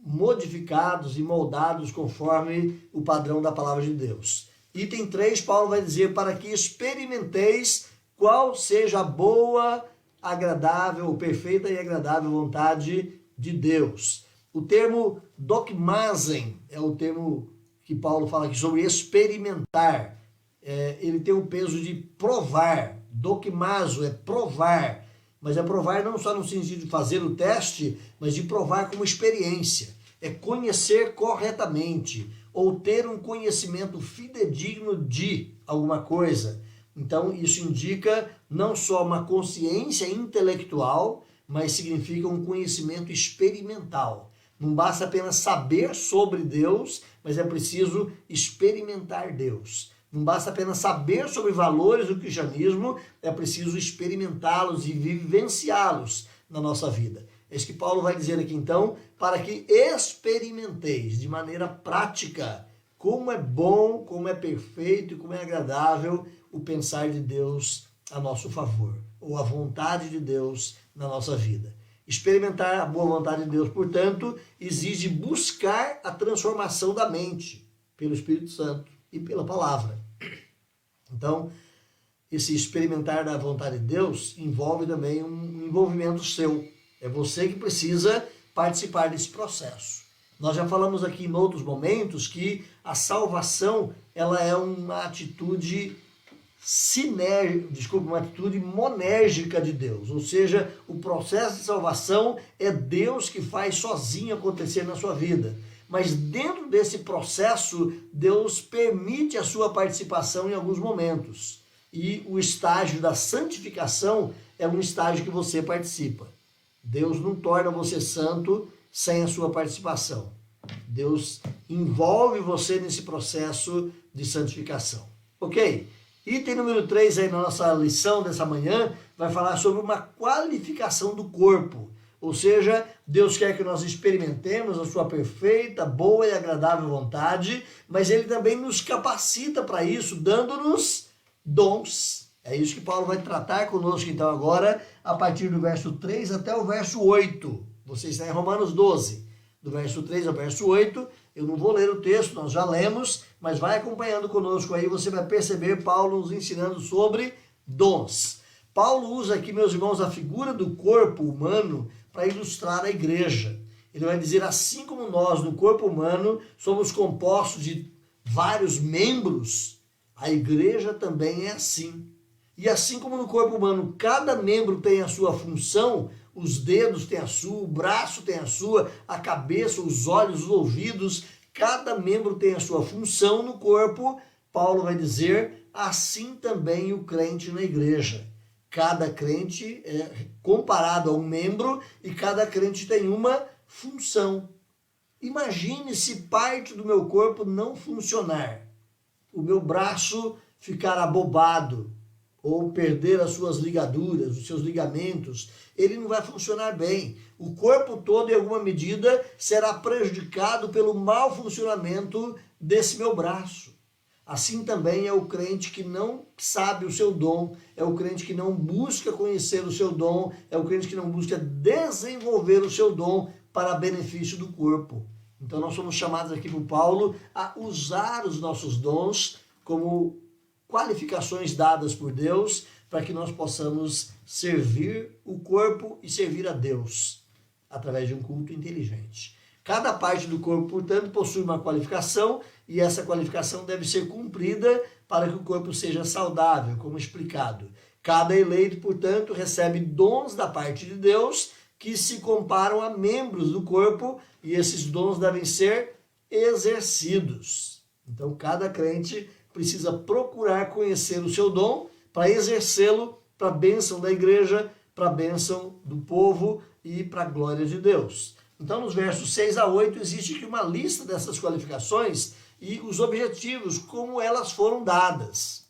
modificados e moldados conforme o padrão da palavra de Deus. Item 3, Paulo vai dizer, para que experimenteis qual seja a boa, agradável, perfeita e agradável vontade de Deus. O termo dokmazen é o termo que Paulo fala aqui sobre experimentar. Ele tem o peso de provar. Dokmazo é provar. Mas é provar não só no sentido de fazer o teste, mas de provar como experiência. É conhecer corretamente, ou ter um conhecimento fidedigno de alguma coisa. Então, isso indica não só uma consciência intelectual, mas significa um conhecimento experimental. Não basta apenas saber sobre Deus, mas é preciso experimentar Deus. Não basta apenas saber sobre valores do cristianismo, é preciso experimentá-los e vivenciá-los na nossa vida. É isso que Paulo vai dizer aqui então, para que experimenteis de maneira prática como é bom, como é perfeito e como é agradável o pensar de Deus a nosso favor, ou a vontade de Deus na nossa vida. Experimentar a boa vontade de Deus, portanto, exige buscar a transformação da mente pelo Espírito Santo e pela palavra. Então, esse experimentar da vontade de Deus envolve também um envolvimento seu. É você que precisa participar desse processo. Nós já falamos aqui em outros momentos que a salvação ela é uma atitude uma atitude monérgica de Deus. Ou seja, o processo de salvação é Deus que faz sozinho acontecer na sua vida. Mas dentro desse processo, Deus permite a sua participação em alguns momentos. E o estágio da santificação é um estágio que você participa. Deus não torna você santo sem a sua participação. Deus envolve você nesse processo de santificação. Ok? Item número 3 aí na nossa lição dessa manhã vai falar sobre uma qualificação do corpo. Ou seja, Deus quer que nós experimentemos a sua perfeita, boa e agradável vontade, mas Ele também nos capacita para isso, dando-nos dons. É isso que Paulo vai tratar conosco então agora, a partir do verso 3 até o verso 8. Você está em Romanos 12, do verso 3 ao verso 8. Eu não vou ler o texto, nós já lemos, mas vai acompanhando conosco aí, você vai perceber Paulo nos ensinando sobre dons. Paulo usa aqui, meus irmãos, a figura do corpo humano para ilustrar a igreja. Ele vai dizer, assim como nós, no corpo humano, somos compostos de vários membros, a igreja também é assim. E assim como no corpo humano, cada membro tem a sua função, os dedos têm a sua, o braço tem a sua, a cabeça, os olhos, os ouvidos, cada membro tem a sua função no corpo. Paulo vai dizer, assim também o crente na igreja. Cada crente é comparado a um membro e cada crente tem uma função. Imagine se parte do meu corpo não funcionar, o meu braço ficar abobado, ou perder as suas ligaduras, os seus ligamentos, ele não vai funcionar bem. O corpo todo, em alguma medida, será prejudicado pelo mau funcionamento desse meu braço. Assim também é o crente que não sabe o seu dom, é o crente que não busca conhecer o seu dom, é o crente que não busca desenvolver o seu dom para benefício do corpo. Então nós somos chamados aqui por Paulo a usar os nossos dons como qualificações dadas por Deus para que nós possamos servir o corpo e servir a Deus através de um culto inteligente. Cada parte do corpo, portanto, possui uma qualificação e essa qualificação deve ser cumprida para que o corpo seja saudável, como explicado. Cada eleito, portanto, recebe dons da parte de Deus que se comparam a membros do corpo e esses dons devem ser exercidos. Então, cada crente precisa procurar conhecer o seu dom para exercê-lo para a bênção da igreja, para a bênção do povo e para a glória de Deus. Então, nos versos 6 a 8, existe aqui uma lista dessas qualificações e os objetivos, como elas foram dadas.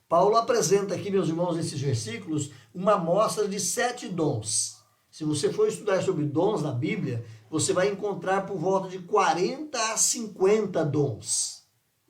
Paulo apresenta aqui, meus irmãos, nesses versículos, uma amostra de 7 dons. Se você for estudar sobre dons na Bíblia, você vai encontrar por volta de 40 a 50 dons.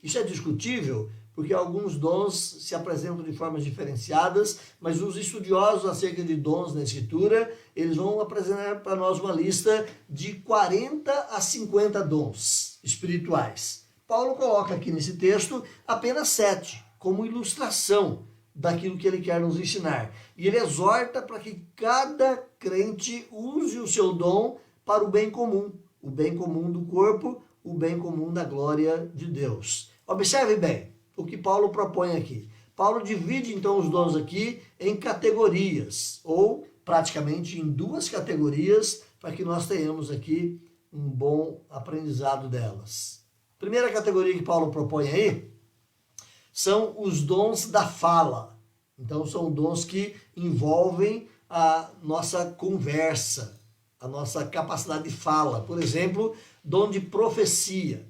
Isso é discutível, porque alguns dons se apresentam de formas diferenciadas, mas os estudiosos acerca de dons na Escritura, eles vão apresentar para nós uma lista de 40 a 50 dons espirituais. Paulo coloca aqui nesse texto apenas 7, como ilustração daquilo que ele quer nos ensinar. E ele exorta para que cada crente use o seu dom para o bem comum do corpo, o bem comum da glória de Deus. Observe bem o que Paulo propõe aqui. Paulo divide então os dons aqui em categorias, ou praticamente em 2 categorias, para que nós tenhamos aqui um bom aprendizado delas. Primeira categoria que Paulo propõe aí são os dons da fala. Então são dons que envolvem a nossa conversa, a nossa capacidade de fala. Por exemplo, dom de profecia.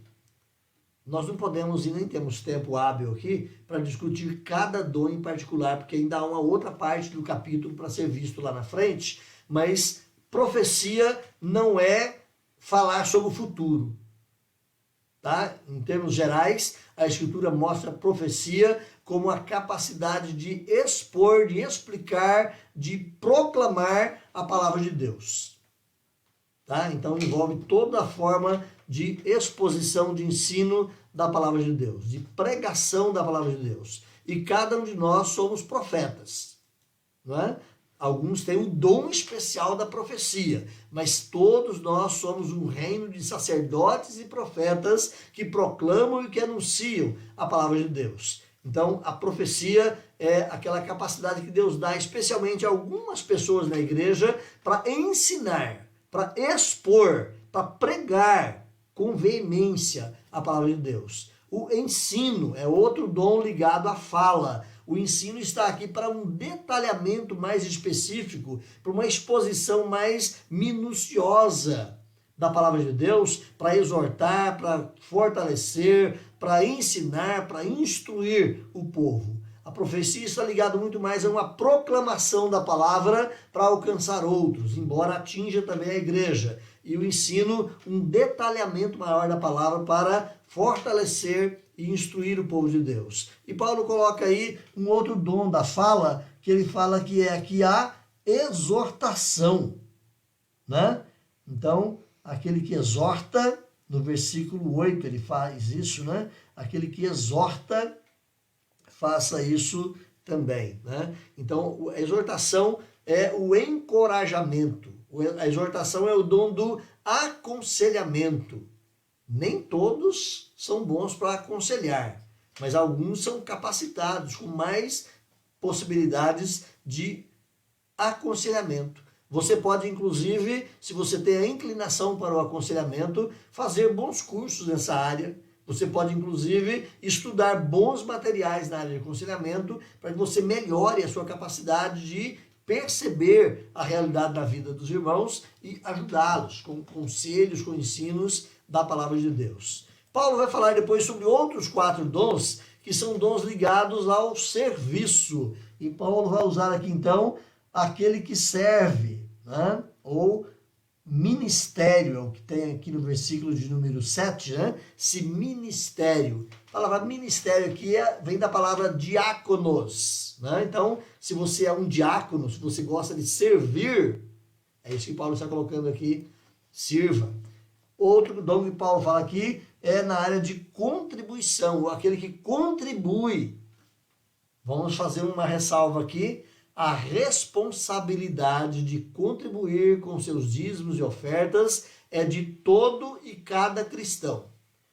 Nós não podemos e nem temos tempo hábil aqui para discutir cada dom em particular, porque ainda há uma outra parte do capítulo para ser visto lá na frente, mas profecia não é falar sobre o futuro. Tá? Em termos gerais, a Escritura mostra a profecia como a capacidade de expor, de explicar, de proclamar a palavra de Deus. Tá? Então envolve toda a forma de exposição, de ensino da palavra de Deus, de pregação da palavra de Deus. E cada um de nós somos profetas. Não é? Alguns têm o dom especial da profecia, mas todos nós somos um reino de sacerdotes e profetas que proclamam e que anunciam a palavra de Deus. Então, a profecia é aquela capacidade que Deus dá especialmente a algumas pessoas na igreja para ensinar, para expor, para pregar com veemência a palavra de Deus. O ensino é outro dom ligado à fala. O ensino está aqui para um detalhamento mais específico, para uma exposição mais minuciosa da palavra de Deus, para exortar, para fortalecer, para ensinar, para instruir o povo. A profecia está ligada muito mais a uma proclamação da palavra para alcançar outros, embora atinja também a igreja. E o ensino, um detalhamento maior da palavra para fortalecer e instruir o povo de Deus. E Paulo coloca aí um outro dom da fala, que ele fala que é aqui a exortação, né? Então, aquele que exorta, no versículo 8 ele faz isso, né? Aquele que exorta, faça isso também, né? Então, a exortação é o encorajamento. A exortação é o dom do aconselhamento. Nem todos são bons para aconselhar, mas alguns são capacitados com mais possibilidades de aconselhamento. Você pode, inclusive, se você tem a inclinação para o aconselhamento, fazer bons cursos nessa área. Você pode, inclusive, estudar bons materiais na área de aconselhamento para que você melhore a sua capacidade de perceber a realidade da vida dos irmãos e ajudá-los com conselhos, com ensinos da palavra de Deus. Paulo vai falar depois sobre outros 4 dons, que são dons ligados ao serviço. E Paulo vai usar aqui, então, aquele que serve, né? Ou ministério, é o que tem aqui no versículo de número 7, né? Se ministério. A palavra ministério aqui vem da palavra diáconos, né? Então, se você é um diácono, se você gosta de servir, é isso que Paulo está colocando aqui, sirva. Outro dom que Paulo fala aqui é na área de contribuição, aquele que contribui. Vamos fazer uma ressalva aqui. A responsabilidade de contribuir com seus dízimos e ofertas é de todo e cada cristão.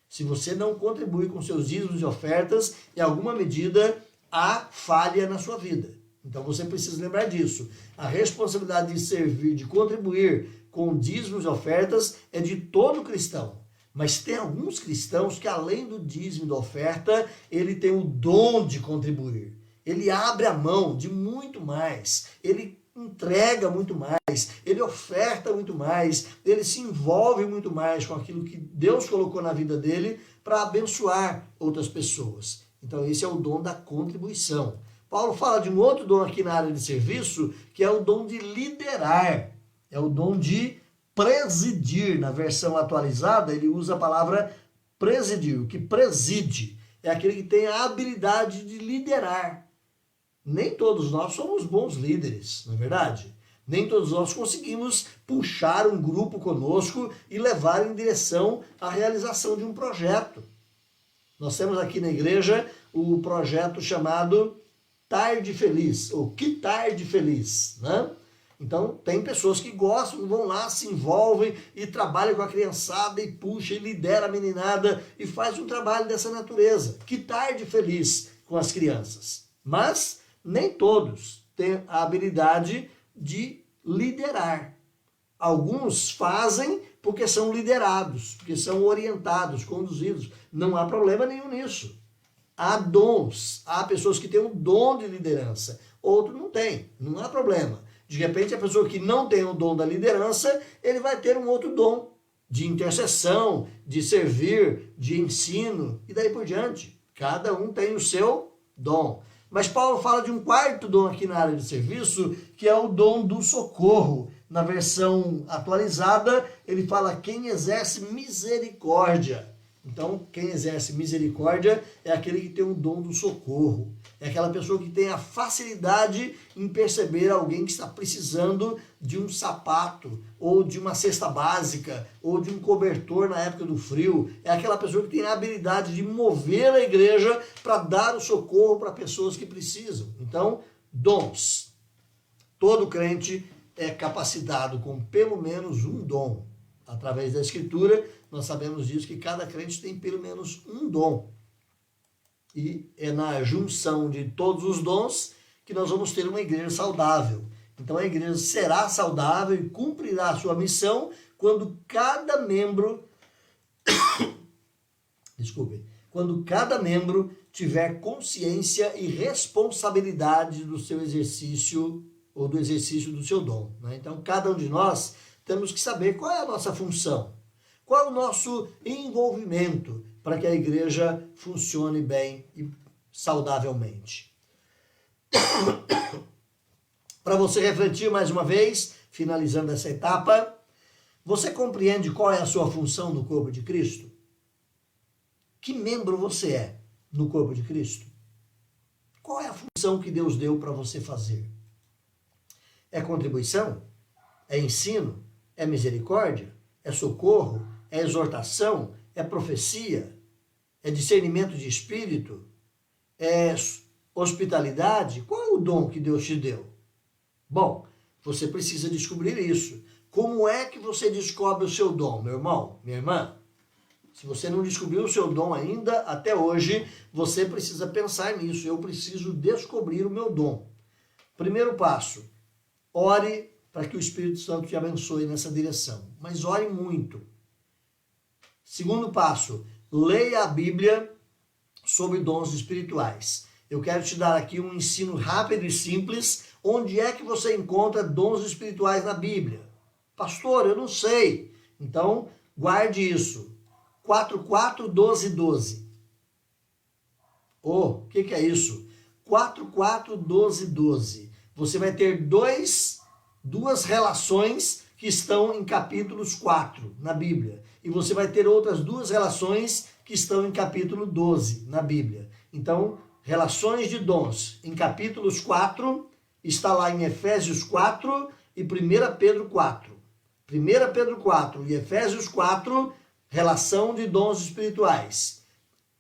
Se você não contribui com seus dízimos e ofertas, em alguma medida há falha na sua vida. Então você precisa lembrar disso. A responsabilidade de servir, de contribuir com dízimos e ofertas é de todo cristão. Mas tem alguns cristãos que, além do dízimo e da oferta, ele tem o dom de contribuir. Ele abre a mão de muito mais, ele entrega muito mais, ele oferta muito mais, ele se envolve muito mais com aquilo que Deus colocou na vida dele para abençoar outras pessoas. Então esse é o dom da contribuição. Paulo fala de um outro dom aqui na área de serviço, que é o dom de liderar, é o dom de presidir. Na versão atualizada ele usa a palavra presidir, o que preside é aquele que tem a habilidade de liderar. Nem todos nós somos bons líderes, não é verdade? Nem todos nós conseguimos puxar um grupo conosco e levar em direção à realização de um projeto. Nós temos aqui na igreja o projeto chamado Tarde Feliz, ou Que Tarde Feliz, né? Então, tem pessoas que gostam, vão lá, se envolvem e trabalham com a criançada e puxa e lidera a meninada e faz um trabalho dessa natureza. Que tarde feliz com as crianças. Mas nem todos têm a habilidade de liderar. Alguns fazem porque são liderados, porque são orientados, conduzidos. Não há problema nenhum nisso. Há dons, há pessoas que têm o dom de liderança, outro não tem, não há problema. De repente, a pessoa que não tem o dom da liderança, ele vai ter um outro dom de intercessão, de servir, de ensino e daí por diante. Cada um tem o seu dom. Mas Paulo fala de um 4º dom aqui na área de serviço, que é o dom do socorro. Na versão atualizada, ele fala quem exerce misericórdia. Então, quem exerce misericórdia é aquele que tem o dom do socorro. É aquela pessoa que tem a facilidade em perceber alguém que está precisando de um sapato, ou de uma cesta básica, ou de um cobertor na época do frio. É aquela pessoa que tem a habilidade de mover a igreja para dar o socorro para pessoas que precisam. Então, dons. Todo crente é capacitado com pelo menos um dom. Através da Escritura, nós sabemos disso, que cada crente tem pelo menos um dom. E é na junção de todos os dons que nós vamos ter uma igreja saudável. Então a igreja será saudável e cumprirá a sua missão quando cada membro quando cada membro tiver consciência e responsabilidade do seu exercício ou do exercício do seu dom, né? Então cada um de nós temos que saber qual é a nossa função, qual é o nosso envolvimento para que a igreja funcione bem e saudavelmente. Para você refletir mais uma vez, finalizando essa etapa, você compreende qual é a sua função no corpo de Cristo? Que membro você é no corpo de Cristo? Qual é a função que Deus deu para você fazer? É contribuição? É ensino? É misericórdia? É socorro? É exortação? É profecia? É discernimento de espírito? É hospitalidade? Qual é o dom que Deus te deu? Bom, você precisa descobrir isso. Como é que você descobre o seu dom, meu irmão, minha irmã? Se você não descobriu o seu dom ainda, até hoje, você precisa pensar nisso. Eu preciso descobrir o meu dom. Primeiro passo, ore para que o Espírito Santo te abençoe nessa direção. Mas ore muito. Segundo passo, leia a Bíblia sobre dons espirituais. Eu quero te dar aqui um ensino rápido e simples. Onde é que você encontra dons espirituais na Bíblia? Pastor, eu não sei. Então, guarde isso. 4:4, 12, 12. O que é isso? 4:4, 12, 12. Você vai ter duas relações que estão em capítulos 4 na Bíblia. E você vai ter outras duas relações que estão em capítulo 12 na Bíblia. Então, relações de dons em capítulos 4, está lá em Efésios 4 e 1 Pedro 4. 1 Pedro 4 e Efésios 4, relação de dons espirituais.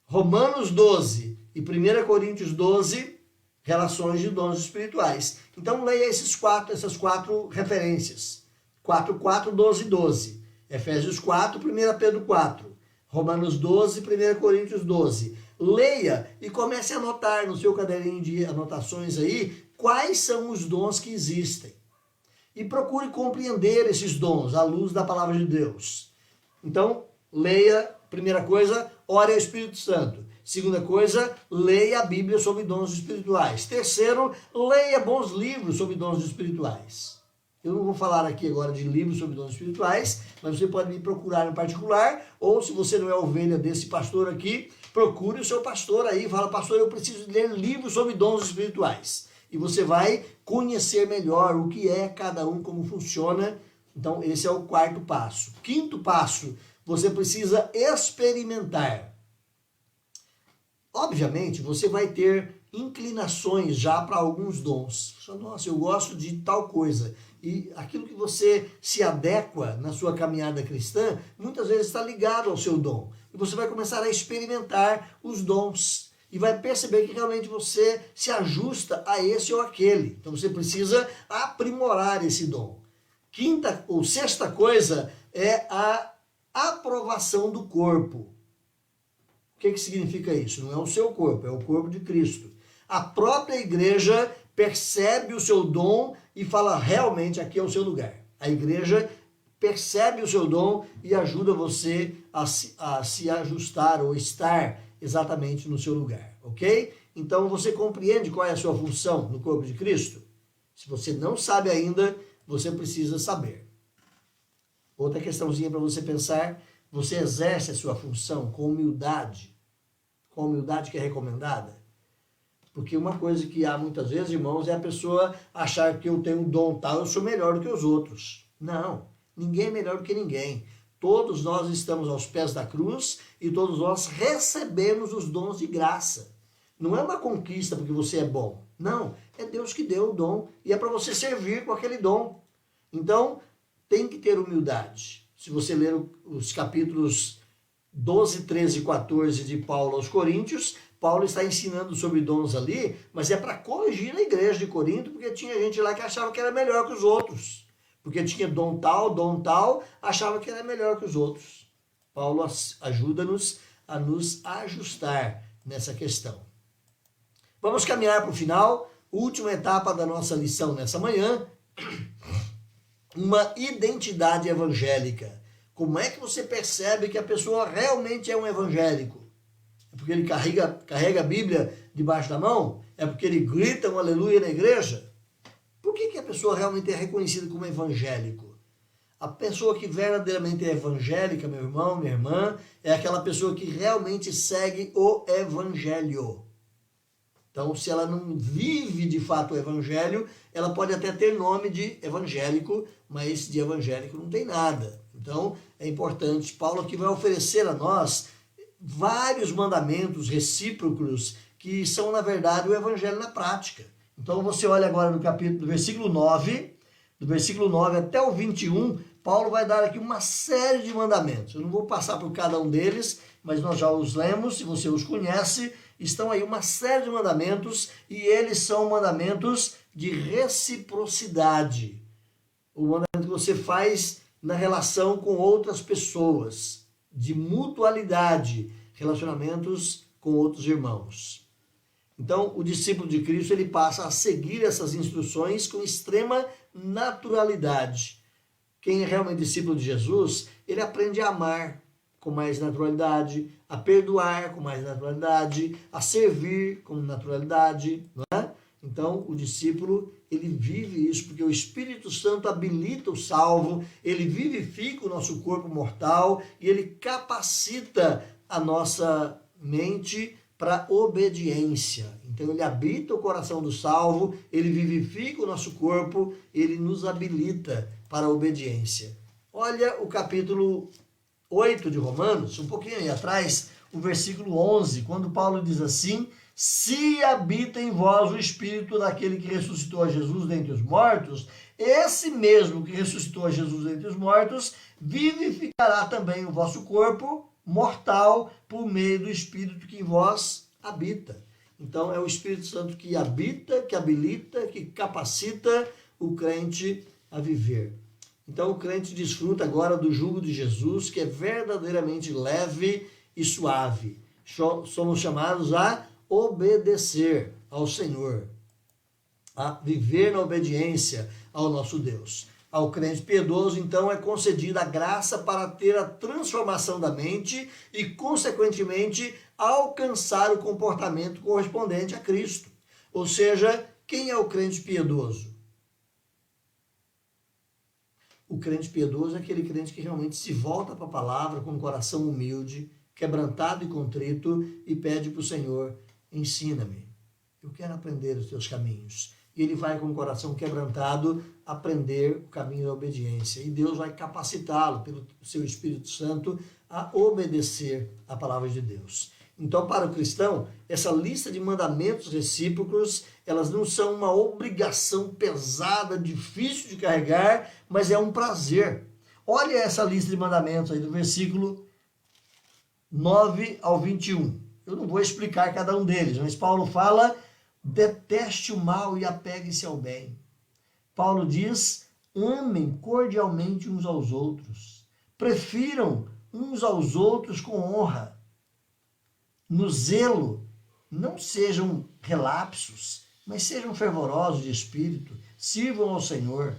Romanos 12 e 1 Coríntios 12, relações de dons espirituais. Então leia essas quatro referências. 4:4, 12, 12. Efésios 4, 1 Pedro 4. Romanos 12, 1 Coríntios 12. Leia e comece a anotar no seu caderninho de anotações aí quais são os dons que existem. E procure compreender esses dons à luz da palavra de Deus. Então, leia, primeira coisa, ore ao Espírito Santo. Segunda coisa, leia a Bíblia sobre dons espirituais. Terceiro, leia bons livros sobre dons espirituais. Eu não vou falar aqui agora de livros sobre dons espirituais, mas você pode me procurar em particular, ou se você não é ovelha desse pastor aqui, procure o seu pastor aí e fala, pastor, eu preciso ler livros sobre dons espirituais. E você vai conhecer melhor o que é cada um, como funciona. Então, esse é o quarto passo. Quinto passo, você precisa experimentar. Obviamente, você vai ter inclinações já para alguns dons. Nossa, eu gosto de tal coisa. E aquilo que você se adequa na sua caminhada cristã, muitas vezes está ligado ao seu dom. E você vai começar a experimentar os dons. E vai perceber que realmente você se ajusta a esse ou aquele. Então você precisa aprimorar esse dom. Quinta ou sexta coisa é a aprovação do corpo. O que significa isso? Não é o seu corpo, é o corpo de Cristo. A própria igreja percebe o seu dom e fala, realmente aqui é o seu lugar. A igreja percebe o seu dom e ajuda você a se ajustar ou estar exatamente no seu lugar, ok? Então você compreende qual é a sua função no corpo de Cristo? Se você não sabe ainda, você precisa saber. Outra questãozinha para você pensar, você exerce a sua função com humildade que é recomendada? Porque uma coisa que há muitas vezes, irmãos, é a pessoa achar que eu tenho um dom tal, eu sou melhor do que os outros. Não, ninguém é melhor do que ninguém. Todos nós estamos aos pés da cruz e todos nós recebemos os dons de graça. Não é uma conquista porque você é bom. Não, é Deus que deu o dom e é para você servir com aquele dom. Então, tem que ter humildade. Se você ler os capítulos 12, 13 e 14 de Paulo aos Coríntios, Paulo está ensinando sobre dons ali, mas é para corrigir a igreja de Corinto, porque tinha gente lá que achava que era melhor que os outros. Porque tinha dom tal, achava que era melhor que os outros. Paulo ajuda-nos a nos ajustar nessa questão. Vamos caminhar para o final, última etapa da nossa lição nessa manhã, uma identidade evangélica. Como é que você percebe que a pessoa realmente é um evangélico? É porque ele carrega a Bíblia debaixo da mão? É porque ele grita um aleluia na igreja? Por que a pessoa realmente é reconhecida como evangélico? A pessoa que verdadeiramente é evangélica, meu irmão, minha irmã, é aquela pessoa que realmente segue o evangelho. Então, se ela não vive de fato o evangelho, ela pode até ter nome de evangélico, mas de evangélico não tem nada. Então, é importante. Paulo aqui vai oferecer a nós vários mandamentos recíprocos que são, na verdade, o evangelho na prática. Então você olha agora no capítulo, do versículo 9 até o 21, Paulo vai dar aqui uma série de mandamentos. Eu não vou passar por cada um deles, mas nós já os lemos, se você os conhece, estão aí uma série de mandamentos, e eles são mandamentos de reciprocidade. O mandamento que você faz na relação com outras pessoas, de mutualidade, relacionamentos com outros irmãos. Então, o discípulo de Cristo, ele passa a seguir essas instruções com extrema naturalidade. Quem é realmente discípulo de Jesus, ele aprende a amar com mais naturalidade, a perdoar com mais naturalidade, a servir com naturalidade, não é? Então, o discípulo, ele vive isso, porque o Espírito Santo habilita o salvo, ele vivifica o nosso corpo mortal e ele capacita a nossa mente para obediência. Então, ele habita o coração do salvo, ele vivifica o nosso corpo, ele nos habilita para a obediência. Olha o capítulo 8 de Romanos, um pouquinho aí atrás, o versículo 11, quando Paulo diz assim: se habita em vós o Espírito daquele que ressuscitou a Jesus dentre os mortos, esse mesmo que ressuscitou a Jesus dentre os mortos, vivificará também o vosso corpo mortal por meio do Espírito que em vós habita. Então é o Espírito Santo que habita, que habilita, que capacita o crente a viver. Então o crente desfruta agora do jugo de Jesus, que é verdadeiramente leve e suave. Somos chamados a obedecer ao Senhor, a viver na obediência ao nosso Deus. Ao crente piedoso, então, é concedida a graça para ter a transformação da mente e, consequentemente, alcançar o comportamento correspondente a Cristo. Ou seja, quem é o crente piedoso? O crente piedoso é aquele crente que realmente se volta para a palavra com um coração humilde, quebrantado e contrito, e pede para o Senhor: ensina-me, eu quero aprender os teus caminhos. E ele vai com o coração quebrantado aprender o caminho da obediência. E Deus vai capacitá-lo, pelo seu Espírito Santo, a obedecer a palavra de Deus. Então, para o cristão, essa lista de mandamentos recíprocos, elas não são uma obrigação pesada, difícil de carregar, mas é um prazer. Olha essa lista de mandamentos aí do versículo 9 ao 21. Eu não vou explicar cada um deles, mas Paulo fala: deteste o mal e apegue-se ao bem. Paulo diz: amem cordialmente uns aos outros. Prefiram uns aos outros com honra. No zelo, não sejam relapsos, mas sejam fervorosos de espírito. Sirvam ao Senhor.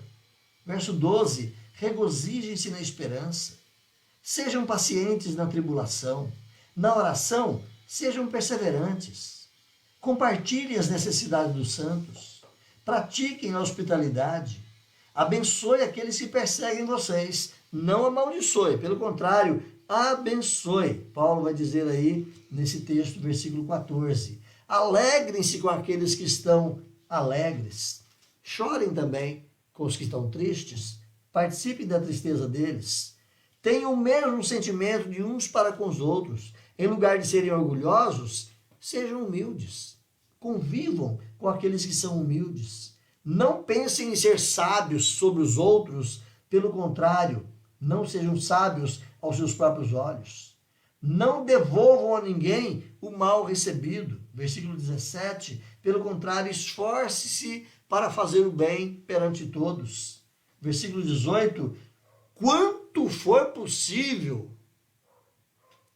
Verso 12: regozijem-se na esperança. Sejam pacientes na tribulação. Na oração, sejam perseverantes. Compartilhem as necessidades dos santos. Pratiquem a hospitalidade. Abençoe aqueles que perseguem vocês. Não amaldiçoe, pelo contrário, abençoe. Paulo vai dizer aí nesse texto, versículo 14. Alegrem-se com aqueles que estão alegres. Chorem também com os que estão tristes. Participem da tristeza deles. Tenham o mesmo sentimento de uns para com os outros. Em lugar de serem orgulhosos, sejam humildes. Convivam com aqueles que são humildes. Não pensem em ser sábios sobre os outros. Pelo contrário, não sejam sábios aos seus próprios olhos. Não devolvam a ninguém o mal recebido. Versículo 17. Pelo contrário, esforce-se para fazer o bem perante todos. Versículo 18. Quanto for possível,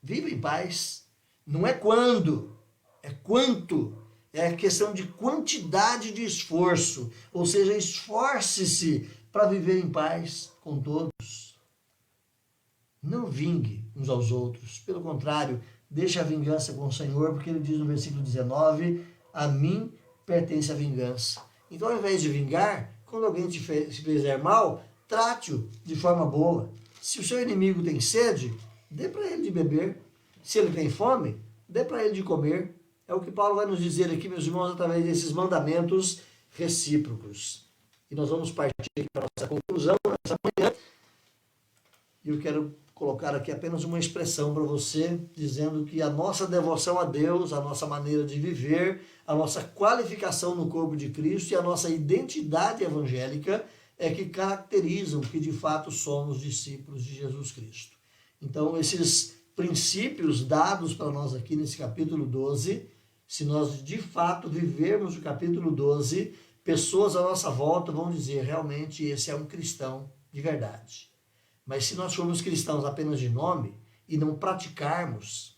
viva em paz. Não é quando, é quanto. É a questão de quantidade de esforço. Ou seja, esforce-se para viver em paz com todos. Não vingue uns aos outros. Pelo contrário, deixe a vingança com o Senhor, porque ele diz no versículo 19, a mim pertence a vingança. Então, ao invés de vingar, quando alguém te fizer mal, trate-o de forma boa. Se o seu inimigo tem sede, dê para ele de beber. Se ele tem fome, dê para ele de comer. É o que Paulo vai nos dizer aqui, meus irmãos, através desses mandamentos recíprocos. E nós vamos partir aqui para a nossa conclusão nessa manhã. E eu quero colocar aqui apenas uma expressão para você, dizendo que a nossa devoção a Deus, a nossa maneira de viver, a nossa qualificação no corpo de Cristo e a nossa identidade evangélica é que caracterizam que de fato somos discípulos de Jesus Cristo. Então, esses princípios dados para nós aqui nesse capítulo 12, se nós de fato vivermos o capítulo 12, pessoas à nossa volta vão dizer, realmente esse é um cristão de verdade. Mas se nós formos cristãos apenas de nome e não praticarmos,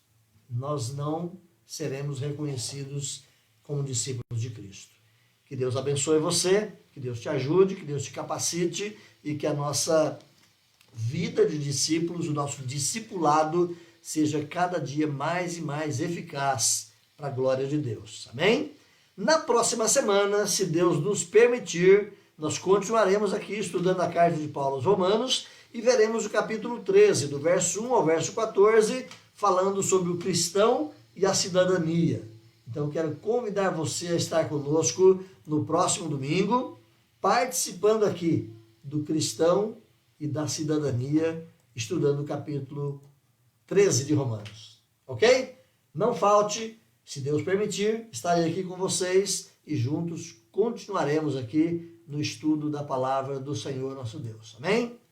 nós não seremos reconhecidos como discípulos de Cristo. Que Deus abençoe você, que Deus te ajude, que Deus te capacite e que a nossa vida de discípulos, o nosso discipulado, seja cada dia mais e mais eficaz para a glória de Deus. Amém? Na próxima semana, se Deus nos permitir, nós continuaremos aqui estudando a carta de Paulo aos Romanos e veremos o capítulo 13, do verso 1 ao verso 14, falando sobre o cristão e a cidadania. Então, quero convidar você a estar conosco no próximo domingo, participando aqui do cristão e da cidadania, estudando o capítulo 13 de Romanos. Ok? Não falte, se Deus permitir, estarei aqui com vocês e juntos continuaremos aqui no estudo da palavra do Senhor nosso Deus. Amém?